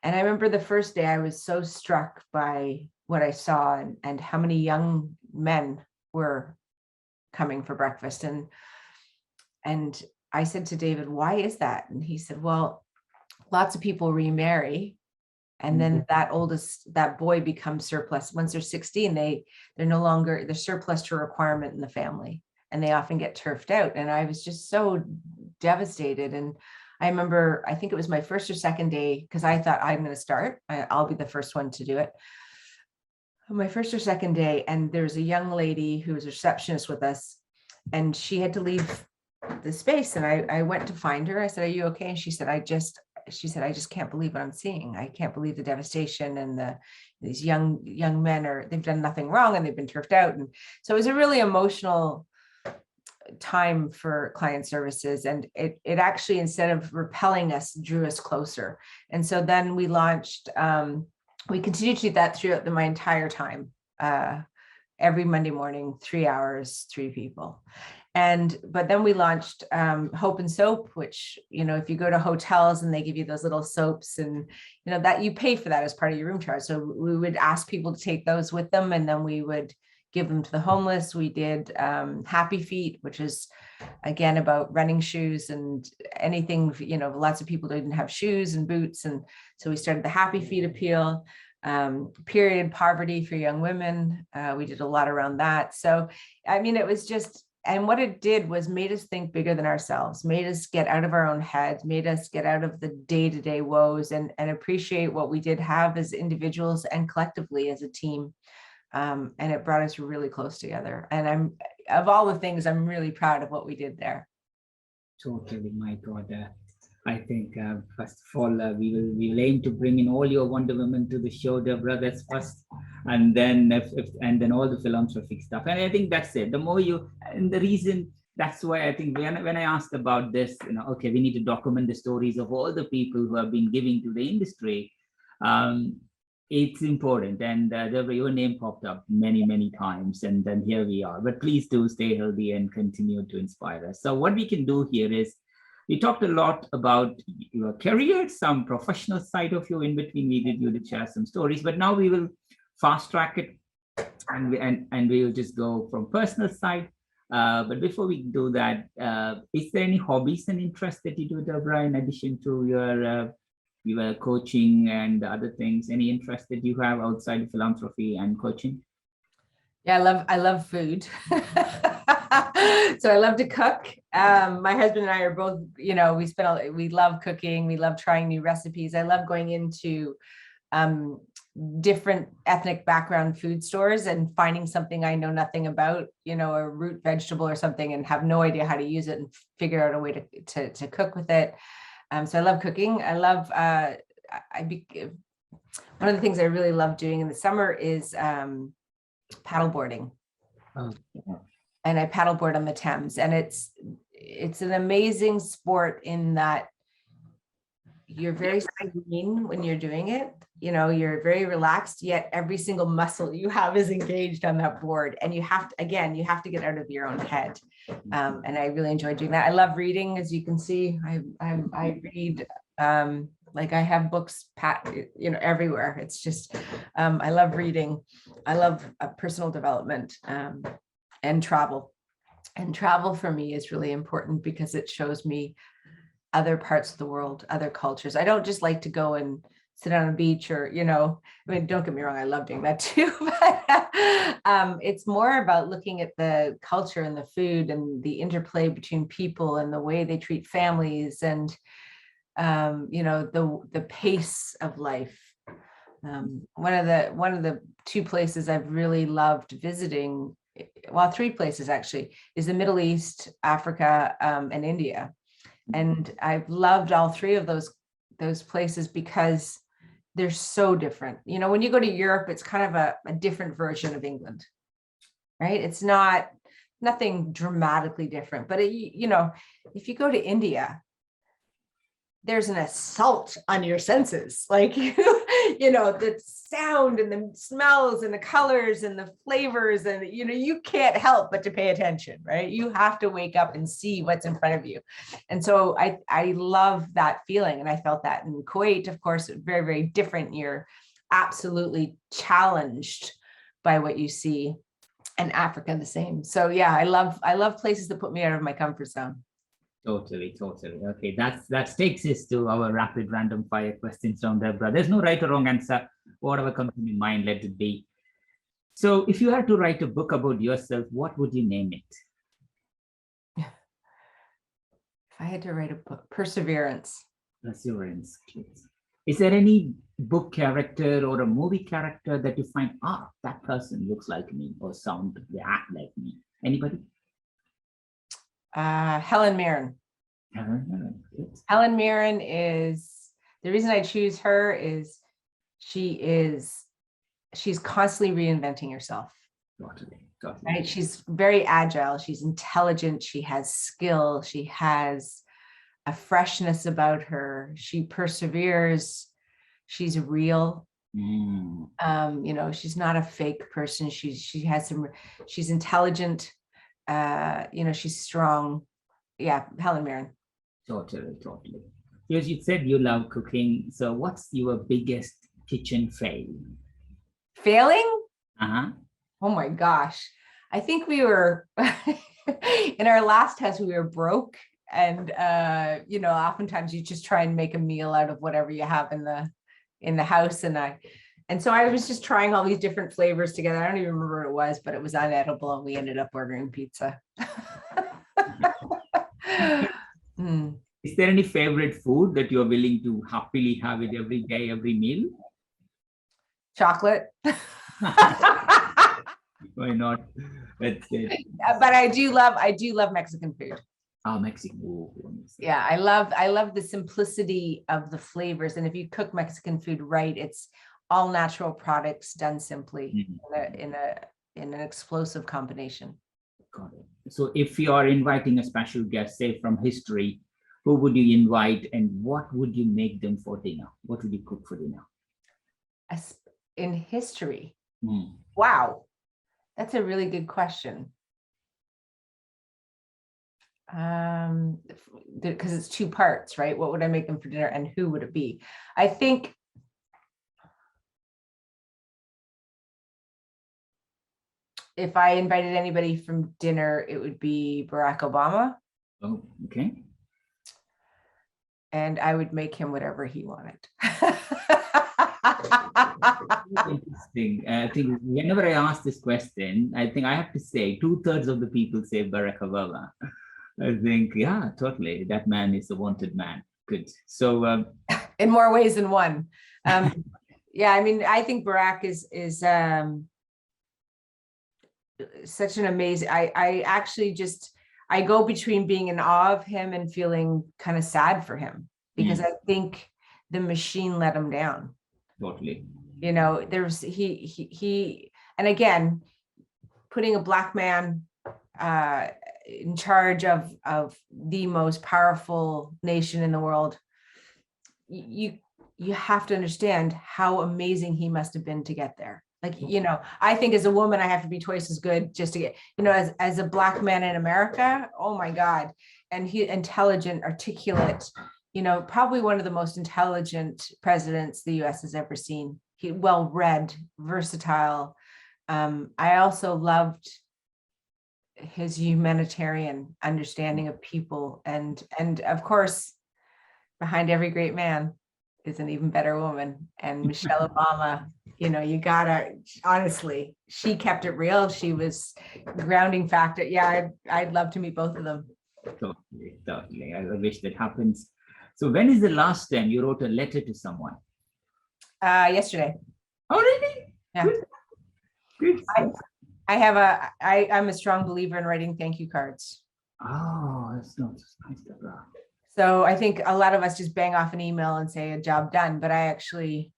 And I remember the first day I was so struck by what I saw and how many young men were coming for breakfast. And I said to David, why is that? And he said, well, lots of people remarry. And then that boy becomes surplus. Once they're 16, they're no longer, they're surplus to a requirement in the family. And they often get turfed out. And I was just so devastated. And I remember, I think it was my first or second day, because I thought I'm going to start. I'll be the first one to do it. My first or second day. And there's a young lady who was a receptionist with us. And she had to leave the space. And I went to find her. I said, are you okay? And she said, I just can't believe what I'm seeing. I can't believe the devastation and these young men they've done nothing wrong and they've been turfed out. And so it was a really emotional time for client services. And it actually, instead of repelling us, drew us closer. And so then we launched, we continued to do that throughout my entire time. Every Monday morning, 3 hours, 3 people. But then we launched Hope and Soap, which, if you go to hotels and they give you those little soaps and, that you pay for that as part of your room charge. So we would ask people to take those with them and then we would give them to the homeless. We did Happy Feet, which is, again, about running shoes and anything, lots of people didn't have shoes and boots. And so we started the Happy Feet appeal. Period poverty for young women. We did a lot around that. So, it was just, and what it did was made us think bigger than ourselves, made us get out of our own heads, made us get out of the day-to-day woes and appreciate what we did have as individuals and collectively as a team. And it brought us really close together. And of all the things, I'm really proud of what we did there. Totally, my God. I think first of all, we will aim to bring in all your Wonder Women to the show, Debra. That's first, and then and then all the philanthropic stuff. And I think that's it. The more and the reason that's why I think when I asked about this, okay, we need to document the stories of all the people who have been giving to the industry. It's important, and Debra, your name popped up many times, and then here we are. But please do stay healthy and continue to inspire us. So what we can do here is, we talked a lot about your career, some professional side of you. In between, we did you to share some stories, but now we will fast track it and we will just go from personal side. But before we do that, is there any hobbies and interests that you do, Debra, in addition to your coaching and other things? Any interest that you have outside of philanthropy and coaching? Yeah, I love food. So I love to cook. My husband and I are both, we love cooking. We love trying new recipes. I love going into different ethnic background food stores and finding something I know nothing about, a root vegetable or something, and have no idea how to use it and figure out a way to cook with it. So I love cooking. I love, One of the things I really love doing in the summer is paddleboarding. Oh, And I paddleboard on the Thames, and it's an amazing sport in that you're very serene when you're doing it. You know, you're very relaxed, yet every single muscle you have is engaged on that board. And you have to, again, you have to get out of your own head. And I really enjoy doing that. I love reading, as you can see. I read, like I have books, everywhere. It's just, I love reading. I love personal development and travel. And travel for me is really important because it shows me other parts of the world, other cultures. I don't just like to go and sit on a beach or, I mean, don't get me wrong, I love doing that too. But it's more about looking at the culture and the food and the interplay between people and the way they treat families and, the pace of life. One of the two places I've really loved visiting, well, three places actually, is the Middle East, Africa, and India. And I've loved all three of those places because they're so different. When you go to Europe, it's kind of a different version of England, right? It's nothing dramatically different, but if you go to India, there's an assault on your senses, like, the sound and the smells and the colors and the flavors, and, you can't help but to pay attention, right? You have to wake up and see what's in front of you. And so I love that feeling. And I felt that in Kuwait, of course, very, very different. You're absolutely challenged by what you see, and Africa the same. So yeah, I love places that put me out of my comfort zone. Totally. Okay, that takes us to our rapid random fire questions round, Debra. There's no right or wrong answer. Whatever comes in your mind, let it be. So if you had to write a book about yourself, what would you name it? If I had to write a book, Perseverance. Perseverance. Is there any book character or a movie character that you find, that person looks like me or they act like me? Anybody? Helen Mirren. Helen Mirren is, the reason I choose her is she's constantly reinventing herself. Totally. Right? She's very agile. She's intelligent. She has skill. She has a freshness about her. She perseveres. She's real. She's not a fake person. She's intelligent. She's strong. Yeah, Helen Mirren. Totally. Because you said you love cooking. So what's your biggest kitchen fail? Failing? Uh-huh. Oh my gosh. I think we were, in our last house, we were broke. And, oftentimes you just try and make a meal out of whatever you have in the house. And so I was just trying all these different flavors together. I don't even remember what it was, but it was unedible and we ended up ordering pizza. Is there any favorite food that you're willing to happily have it every day, every meal? Chocolate. Why not? That's it. But I do love Mexican food. Mexican. Yeah, I love the simplicity of the flavors. And if you cook Mexican food right, it's all natural products done simply in an explosive combination. Got it. So if you are inviting a special guest, say from history, who would you invite and what would you make them for dinner? What would you cook for dinner? In history? Wow, that's a really good question. Because it's two parts, right? What would I make them for dinner and who would it be? I think if I invited anybody from dinner, it would be Barack Obama. Oh, okay. And I would make him whatever he wanted. Interesting. I think whenever I ask this question, I think I have to say 2/3 of the people say Barack Obama. I think, yeah, totally. That man is a wanted man. Good. So in more ways than one. Yeah, I mean, I think Barack is such an amazing, I actually I go between being in awe of him and feeling kind of sad for him because I think the machine let him down. Totally. You know, there's and again, putting a Black man in charge of the most powerful nation in the world, you have to understand how amazing he must have been to get there. Like, you know, I think as a woman, I have to be twice as good just to get, you know, as a Black man in America, oh my God. And he intelligent, articulate, you know, probably one of the most intelligent presidents the US has ever seen. He well-read, versatile. I also loved his humanitarian understanding of people, and of course, behind every great man is an even better woman. And Michelle Obama, you know, you gotta, honestly, she kept it real. She was grounding factor. Yeah, I'd love to meet both of them. Totally, totally. I wish that happens. So when is the last time you wrote a letter to someone? Yesterday. Oh, really? Yeah. Good. Good. I'm a strong believer in writing thank you cards. Oh, that's not nice, Debra. So I think a lot of us just bang off an email and say a job done, but I actually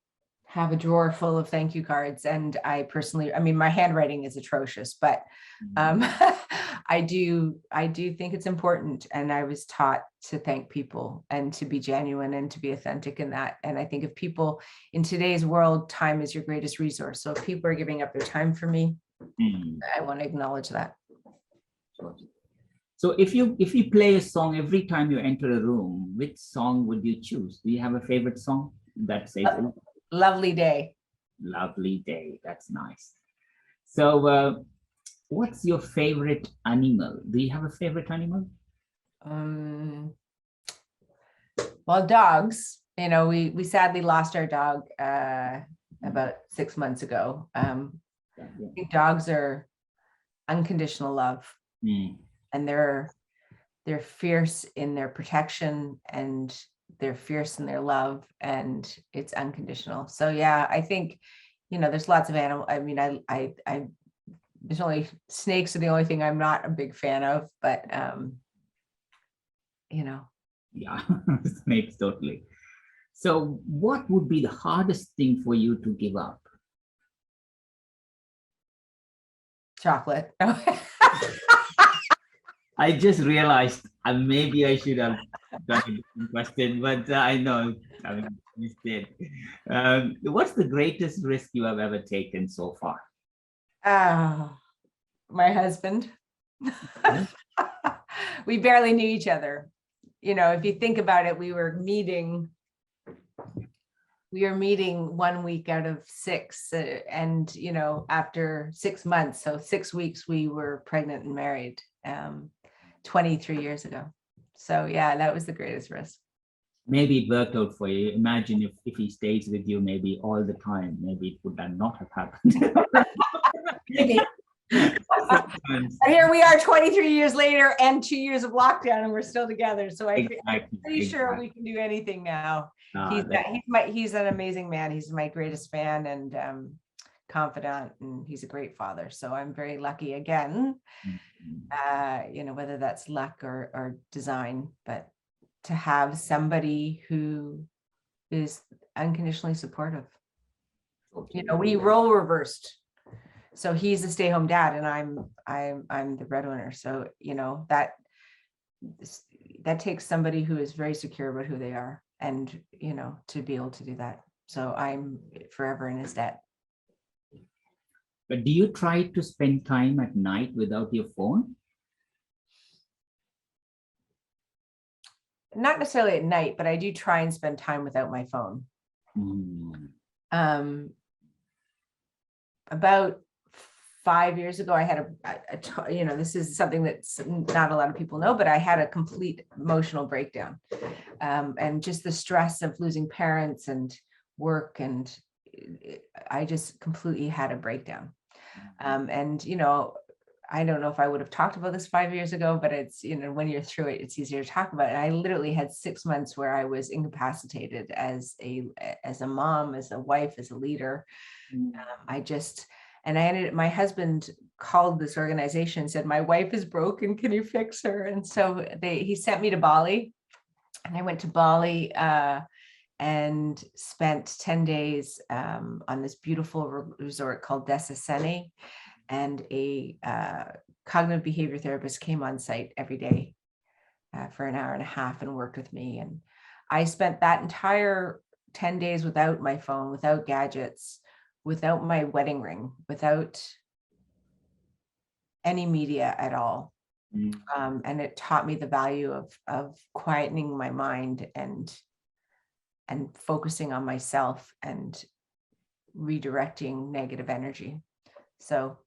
have a drawer full of thank you cards. And I personally, I mean, my handwriting is atrocious, but I do think it's important. And I was taught to thank people and to be genuine and to be authentic in that. And I think if people in today's world, time is your greatest resource. So if people are giving up their time for me, I want to acknowledge that. So if you play a song every time you enter a room, which song would you choose? Do you have a favorite song that says Lovely Day? Lovely Day? That's nice. So what's your favorite animal? Do you have a favorite animal? Well, dogs, you know, we sadly lost our dog about 6 months ago. I think dogs are unconditional love. And they're fierce in their protection, and they're fierce in their love, and it's unconditional. So yeah, I think, you know, there's lots of animal. I mean, I there's only snakes are the only thing I'm not a big fan of, but you know. Yeah, snakes, totally. So what would be the hardest thing for you to give up? Chocolate. I just realized maybe I should have done a different question, but I know I mean, instead. What's the greatest risk you have ever taken so far? My husband. We barely knew each other. You know, if you think about it, we were meeting 1 week out of 6, and you know, after 6 months, so 6 weeks, we were pregnant and married 23 years ago. So yeah, that was the greatest risk. Maybe it worked out for you. Imagine if he stays with you maybe all the time, maybe it would not have happened. Maybe. Here we are 23 years later and 2 years of lockdown, and we're still together. So I'm pretty sure we can do anything now. He's an amazing man. He's my greatest fan and confidant, and he's a great father. So I'm very lucky again, you know, whether that's luck or design, but to have somebody who is unconditionally supportive. You know, we role reversed. So he's a stay-home dad, and I'm the breadwinner. So, you know, that takes somebody who is very secure about who they are, and, you know, to be able to do that. So I'm forever in his debt. But do you try to spend time at night without your phone? Not necessarily at night, but I do try and spend time without my phone. About 5 years ago, I had you know, this is something that's not a lot of people know, but I had a complete emotional breakdown. And just the stress of losing parents and work, and I just completely had a breakdown. And, you know, I don't know if I would have talked about this 5 years ago, but it's, you know, when you're through it, it's easier to talk about it. I literally had 6 months where I was incapacitated as a mom, as a wife, as a leader. My husband called this organization and said, my wife is broken, can you fix her? And so he sent me to Bali, and I went to Bali and spent 10 days on this beautiful resort called Desasene. And a cognitive behavior therapist came on site every day for an hour and a half and worked with me. And I spent that entire 10 days without my phone, without gadgets, without my wedding ring, without any media at all. And it taught me the value of quietening my mind and focusing on myself and redirecting negative energy. So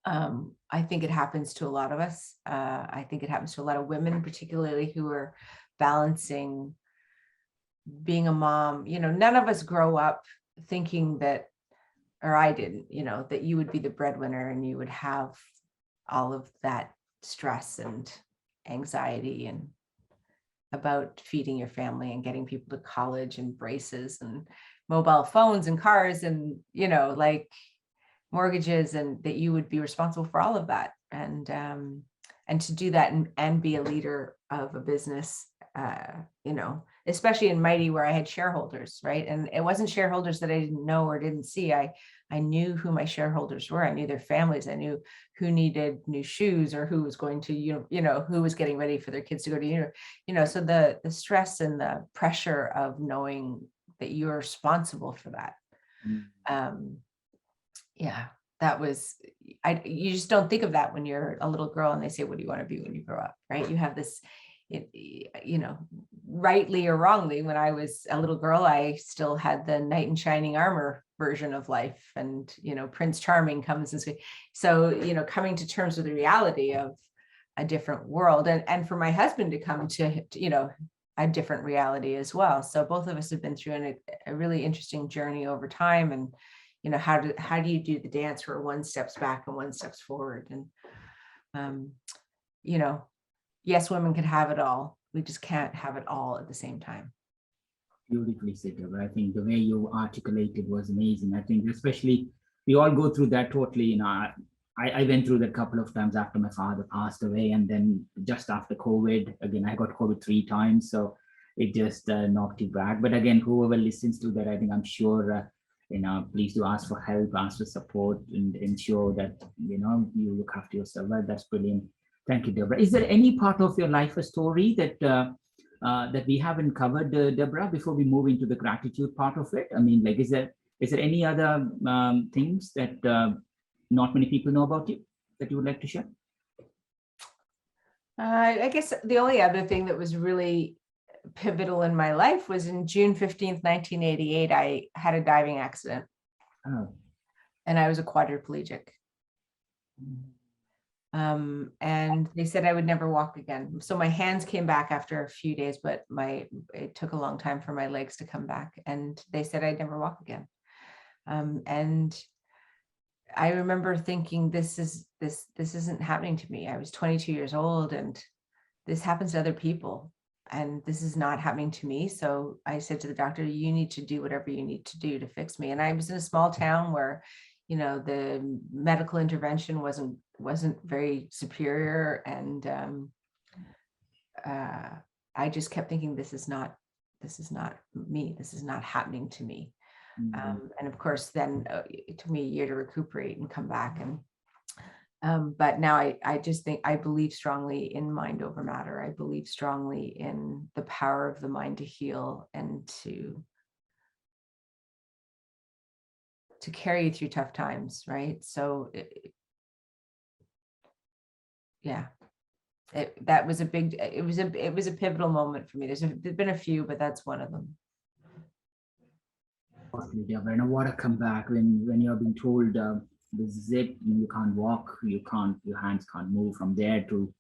I think it happens to a lot of us. I think it happens to a lot of women, particularly who are balancing being a mom. You know, none of us grow up thinking that, or I didn't, you know, that you would be the breadwinner and you would have all of that stress and anxiety and about feeding your family and getting people to college and braces and mobile phones and cars and, you know, like mortgages, and that you would be responsible for all of that. And to do that and be a leader of a business, you know, especially in Mighty where I had shareholders, right? And it wasn't shareholders that I didn't know or didn't see. I knew who my shareholders were. I knew their families. I knew who needed new shoes or who was going to, you know, who was getting ready for their kids to go to university, you know, so the stress and the pressure of knowing that you're responsible for that. Yeah, that was, you just don't think of that when you're a little girl and they say, what do you want to be when you grow up, right? You have this, you know, rightly or wrongly, when I was a little girl, I still had the knight in shining armor version of life. And, you know, Prince Charming comes and so, you know, coming to terms with the reality of a different world, and for my husband to come to, you know, a different reality as well. So both of us have been through a really interesting journey over time. And, you know, how do you do the dance where one steps back and one steps forward? And, you know, yes, women can have it all. We just can't have it all at the same time. Beautifully said, Debra. I think the way you articulated was amazing. I think especially we all go through that totally. You know, I went through that a couple of times after my father passed away, and then just after COVID, again, I got COVID 3 times. So it just knocked you back. But again, whoever listens to that, I think I'm sure, you know, please do ask for help, ask for support, and ensure that, you know, you look after yourself. Well, that's brilliant. Thank you, Debra. Is there any part of your life, a story that that we haven't covered, Debra, before we move into the gratitude part of it? I mean, like, is there any other things that not many people know about you that you would like to share? I guess the only other thing that was really pivotal in my life was in June 15th, 1988, I had a diving accident. Oh. And I was a quadriplegic. And they said I would never walk again. So my hands came back after a few days, but it took a long time for my legs to come back. And they said I'd never walk again. And I remember thinking, this isn't happening to me. I was 22 years old, and this happens to other people, and this is not happening to me. So I said to the doctor, you need to do whatever you need to do to fix me. And I was in a small town where, you know, the medical intervention wasn't very superior. And I just kept thinking, this is not me. This is not happening to me. And of course, then it took me a year to recuperate and come back. And but now I just think I believe strongly in mind over matter. I believe strongly in the power of the mind to heal and to carry you through tough times, right? So yeah, that was it was a pivotal moment for me. There's been a few, but that's one of them. And I want to come back when you're being told this is it, you can't walk, your hands can't move, from there to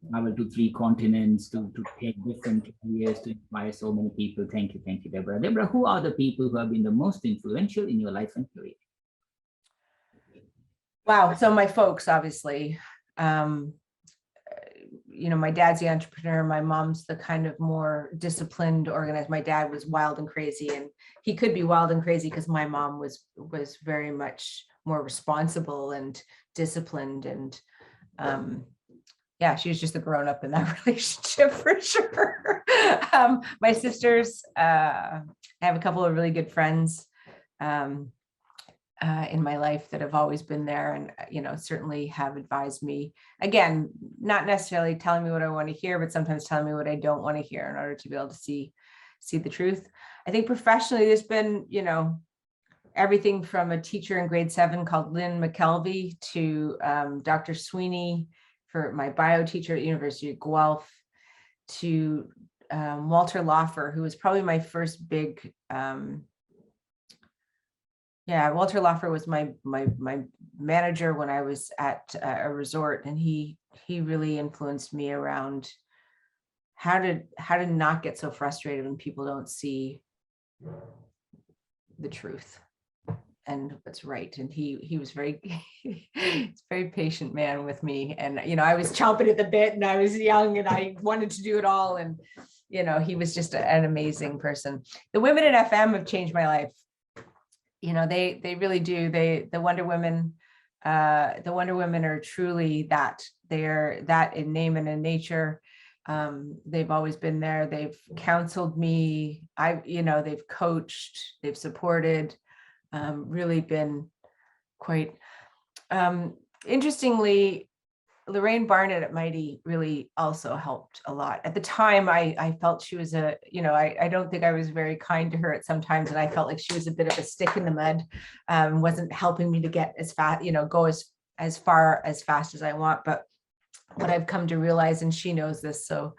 travel to 3 continents, to take different careers, to inspire so many people. Thank you, Debra. Debra, who are the people who have been the most influential in your life and career? Wow. So my folks, obviously, you know, my dad's the entrepreneur. My mom's the kind of more disciplined, organized. My dad was wild and crazy, and he could be wild and crazy because my mom was very much more responsible and disciplined. And, yeah, she was just the grown up in that relationship for sure. My sisters, I have a couple of really good friends in my life that have always been there, and certainly have advised me, again, not necessarily telling me what I want to hear, but sometimes telling me what I don't want to hear in order to be able to see the truth. I think professionally there's been everything from a teacher in grade 7 called Lynn McKelvey to Dr. Sweeney for my bio teacher at University of Guelph, to Walter Lawfer, who was probably my first big Walter Lawfer was my manager when I was at a resort, and he really influenced me around how to not get so frustrated when people don't see the truth and what's right. And he was very patient man with me, and I was chomping at the bit, and I was young, and I wanted to do it all, and he was just an amazing person. The women in FM have changed my life. They really do. The Wonder Women are truly that. They're that in name and in nature. They've always been there. They've counseled me. They've coached, they've supported, really been quite, interestingly, Lorraine Barnett at Mighty really also helped a lot. At the time, I felt she was I don't think I was very kind to her at some times, and I felt like she was a bit of a stick in the mud, wasn't helping me to get as fast, go as far as fast as I want. But what I've come to realize, and she knows this, so,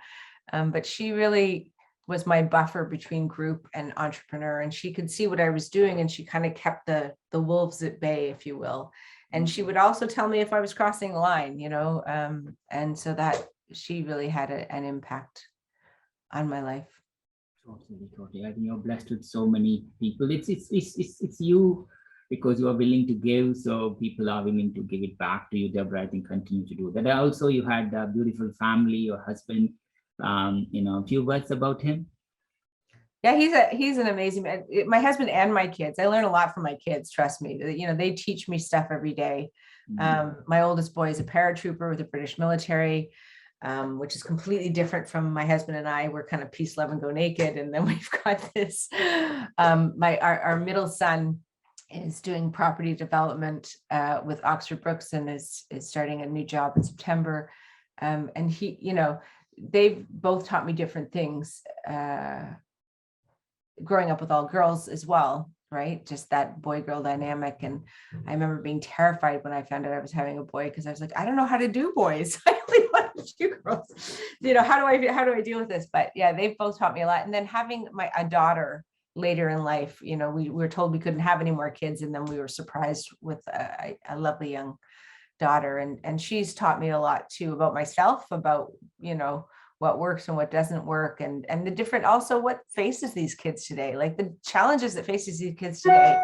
but she really was my buffer between group and entrepreneur, and she could see what I was doing, and she kind of kept the wolves at bay, if you will. And she would also tell me if I was crossing the line, and so that she really had an impact on my life. Totally. I think you're blessed with so many people. It's you, because you are willing to give, so people are willing to give it back to you, Debra. I think continue to do that. Also, you had a beautiful family, your husband. A few words about him. Yeah, he's an amazing man. My husband and my kids. I learn a lot from my kids. Trust me. They teach me stuff every day. My oldest boy is a paratrooper with the British military, which is completely different from my husband and I. We're kind of peace, love, and go naked. And then we've got this. Our middle son is doing property development with Oxford Brookes, and is starting a new job in September. And they've both taught me different things. Growing up with all girls as well, right? Just that boy-girl dynamic. And I remember being terrified when I found out I was having a boy, because I was like, I don't know how to do boys. I only want to do girls. How do I deal with this? But yeah, they've both taught me a lot. And then having a daughter later in life, we were told we couldn't have any more kids, and then we were surprised with a lovely young daughter. And she's taught me a lot too about myself, about what works and what doesn't work, and the different, also what faces these kids today. Like the challenges that faces these kids today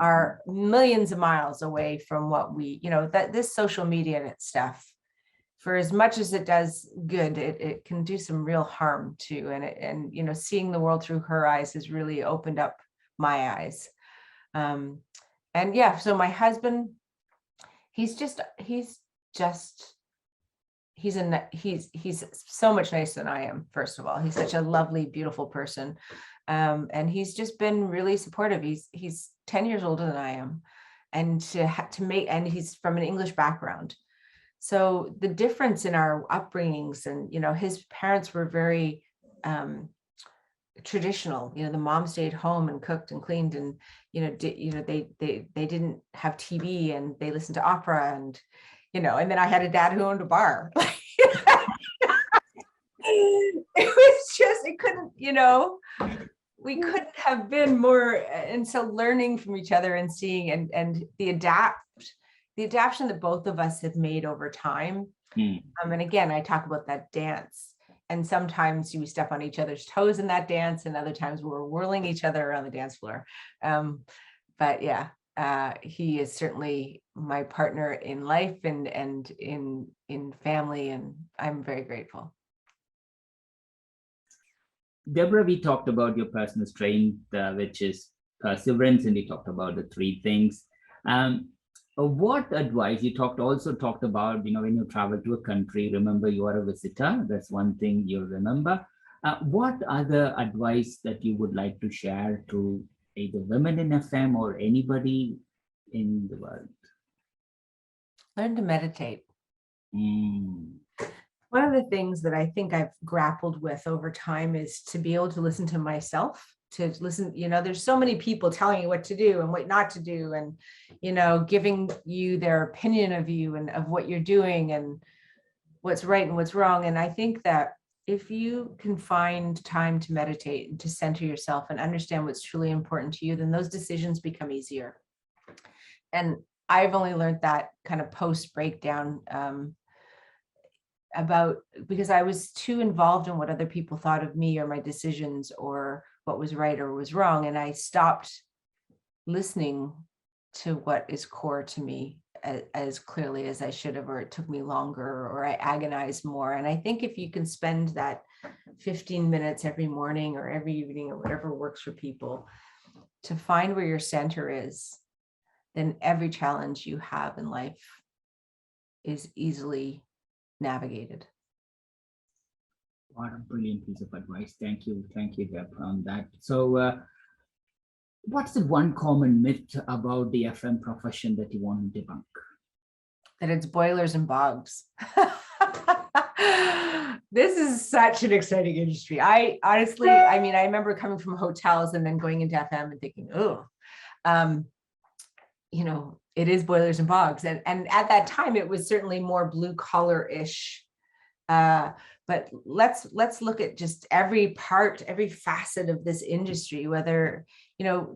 are millions of miles away from what we, that this social media and its stuff, for as much as it does good, it can do some real harm too. And seeing the world through her eyes has really opened up my eyes. And yeah, so my husband, he's so much nicer than I am. First of all, he's such a lovely, beautiful person. And he's just been really supportive. He's 10 years older than I am. And and he's from an English background. So the difference in our upbringings, and, his parents were very traditional. The mom stayed home and cooked and cleaned, and, they didn't have TV, and they listened to opera, and, and then I had a dad who owned a bar. We couldn't have been more. And so learning from each other and seeing, and the adaptation that both of us have made over time. And again, I talk about that dance, and sometimes we step on each other's toes in that dance, and other times we're whirling each other around the dance floor. But yeah, he is certainly my partner in life and in family, and I'm very grateful. Debra, we talked about your personal strength, which is perseverance, and we talked about the 3 things. What advice you also talked about, when you travel to a country, remember you are a visitor. That's one thing you'll remember. What other advice that you would like to share to either women in FM or anybody in the world? Learn to meditate. Mm. One of the things that I think I've grappled with over time is to be able to listen to myself, to listen, there's so many people telling you what to do and what not to do, and, giving you their opinion of you and of what you're doing and what's right and what's wrong. And I think that if you can find time to meditate and to center yourself and understand what's truly important to you, then those decisions become easier. And I've only learned that kind of post breakdown, because I was too involved in what other people thought of me or my decisions or what was right or was wrong. And I stopped listening to what is core to me as clearly as I should have, or it took me longer, or I agonized more. And I think if you can spend that 15 minutes every morning or every evening or whatever works for people to find where your center is, then every challenge you have in life is easily navigated. What a brilliant piece of advice. Thank you, Deb, on that. So, what's the one common myth about the FM profession that you want to debunk? That it's boilers and bogs. This is such an exciting industry. I honestly, I remember coming from hotels and then going into FM and thinking, it is boilers and bogs. And at that time, it was certainly more blue collar-ish. But let's look at just every facet of this industry, whether,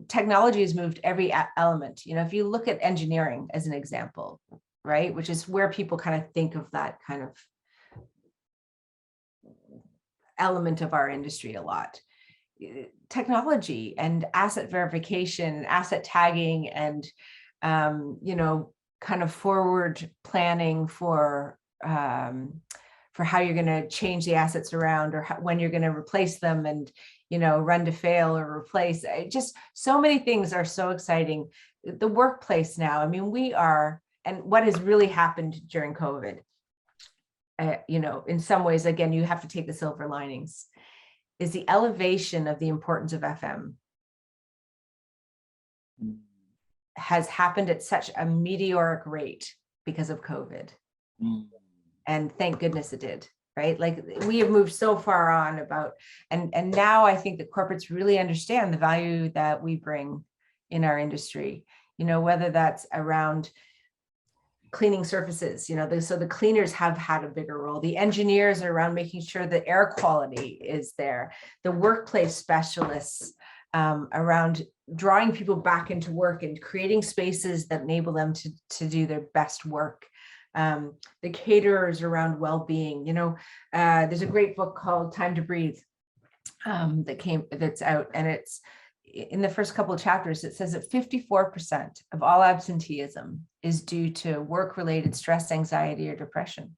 technology has moved every element. If you look at engineering as an example, right, which is where people kind of think of that kind of element of our industry a lot. Technology and asset verification, asset tagging, and kind of forward planning for how you're going to change the assets around, or when you're going to replace them, and run to fail or replace. Just so many things are so exciting. The workplace now, we are, and what has really happened during COVID, in some ways, again, you have to take the silver linings, is the elevation of the importance of FM has happened at such a meteoric rate because of COVID. And thank goodness it did, right? Like, we have moved so far on about, and now I think that corporates really understand the value that we bring in our industry, whether that's around cleaning surfaces, so the cleaners have had a bigger role. The engineers are around making sure that air quality is there. The workplace specialists around drawing people back into work and creating spaces that enable them to do their best work. The caterers around well-being. There's a great book called Time to Breathe that's out, and it's in the first couple of chapters. It says that 54% of all absenteeism is due to work-related stress, anxiety, or depression.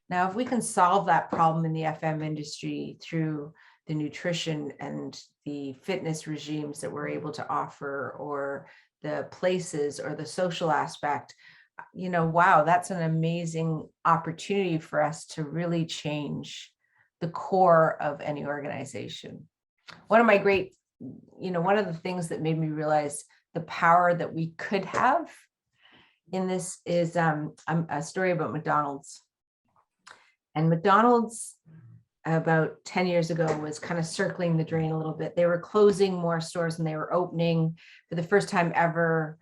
Now, if we can solve that problem in the FM industry through the nutrition and the fitness regimes that we're able to offer, or the places or the social aspect, wow, that's an amazing opportunity for us to really change the core of any organization. One of the things that made me realize the power that we could have in this is a story about McDonald's. And McDonald's, about 10 years ago, was kind of circling the drain a little bit. They were closing more stores than they were opening. For the first time ever,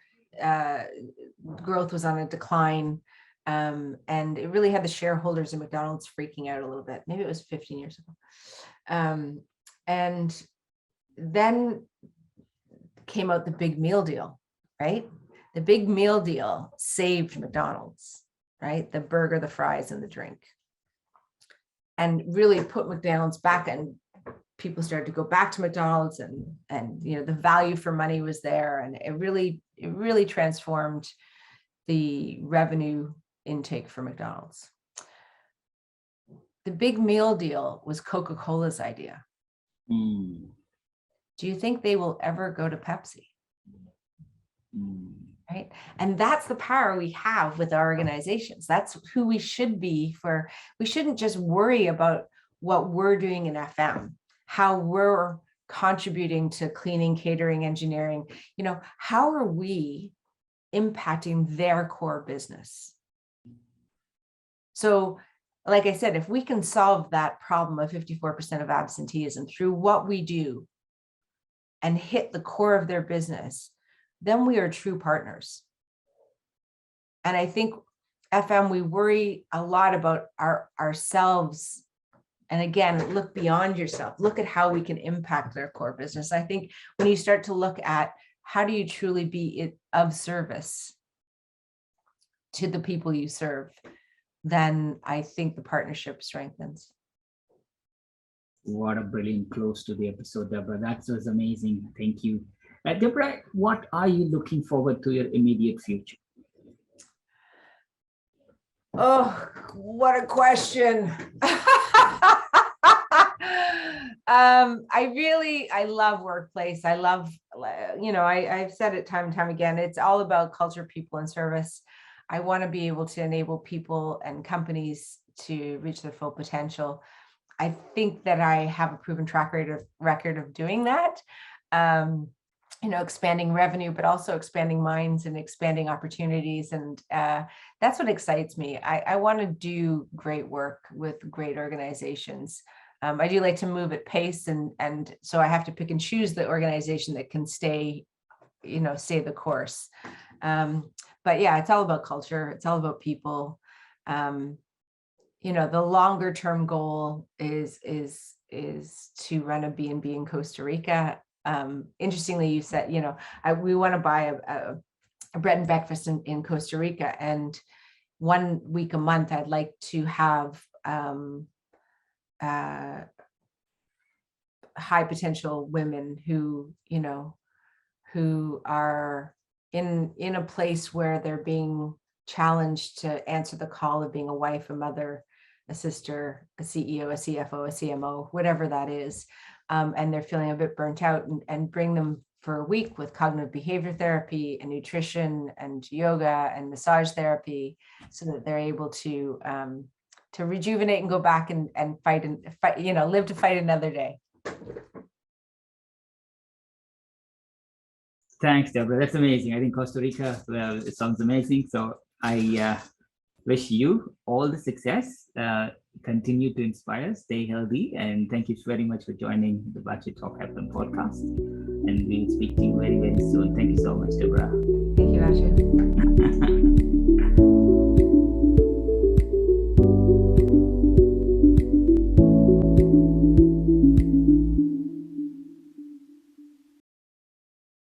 growth was on a decline. And it really had the shareholders of McDonald's freaking out a little bit. Maybe it was 15 years ago. And then came out the big meal deal, right? The big meal deal saved McDonald's, right? The burger, the fries, and the drink. And really put McDonald's back, and people started to go back to McDonald's, and the value for money was there, and it really transformed the revenue intake for McDonald's. The big meal deal was Coca-Cola's idea. Do you think they will ever go to Pepsi? right? And that's the power we have with our organizations. That's who we should be for. We shouldn't just worry about what we're doing in FM, how we're contributing to cleaning, catering, engineering. How are we impacting their core business? So, like I said, if we can solve that problem of 54% of absenteeism through what we do and hit the core of their business, then we are true partners. And I think FM, we worry a lot about ourselves. And again, look beyond yourself. Look at how we can impact their core business. I think when you start to look at how do you truly be of service to the people you serve, then I think the partnership strengthens. What a brilliant close to the episode, Debra. That was amazing. Thank you. Debra, what are you looking forward to your immediate future? Oh, what a question. I love workplace. I love, I've said it time and time again, it's all about culture, people, and service. I want to be able to enable people and companies to reach their full potential. I think that I have a proven track record of doing that. Expanding revenue, but also expanding minds and expanding opportunities. And that's what excites me. I want to do great work with great organizations. I do like to move at pace, and so I have to pick and choose the organization that can stay the course. But yeah, it's all about culture. It's all about people. The longer term goal is to run a B&B in Costa Rica. Interestingly, you said, we want to buy a bread and breakfast in Costa Rica, and 1 week a month, I'd like to have high potential women who are in a place where they're being challenged to answer the call of being a wife, a mother, a sister, a CEO, a CFO, a CMO, whatever that is. And they're feeling a bit burnt out, and bring them for a week with cognitive behavior therapy and nutrition and yoga and massage therapy, so that they're able to rejuvenate and go back and fight, live to fight another day. Thanks, Debra. That's amazing. I think Costa Rica, well, it sounds amazing. So I wish you all the success. Continue to inspire, stay healthy, and thank you very much for joining the Baachu Talk Happen podcast. And we'll speak to you very, very soon. Thank you so much, Debra. Thank you, Baachu.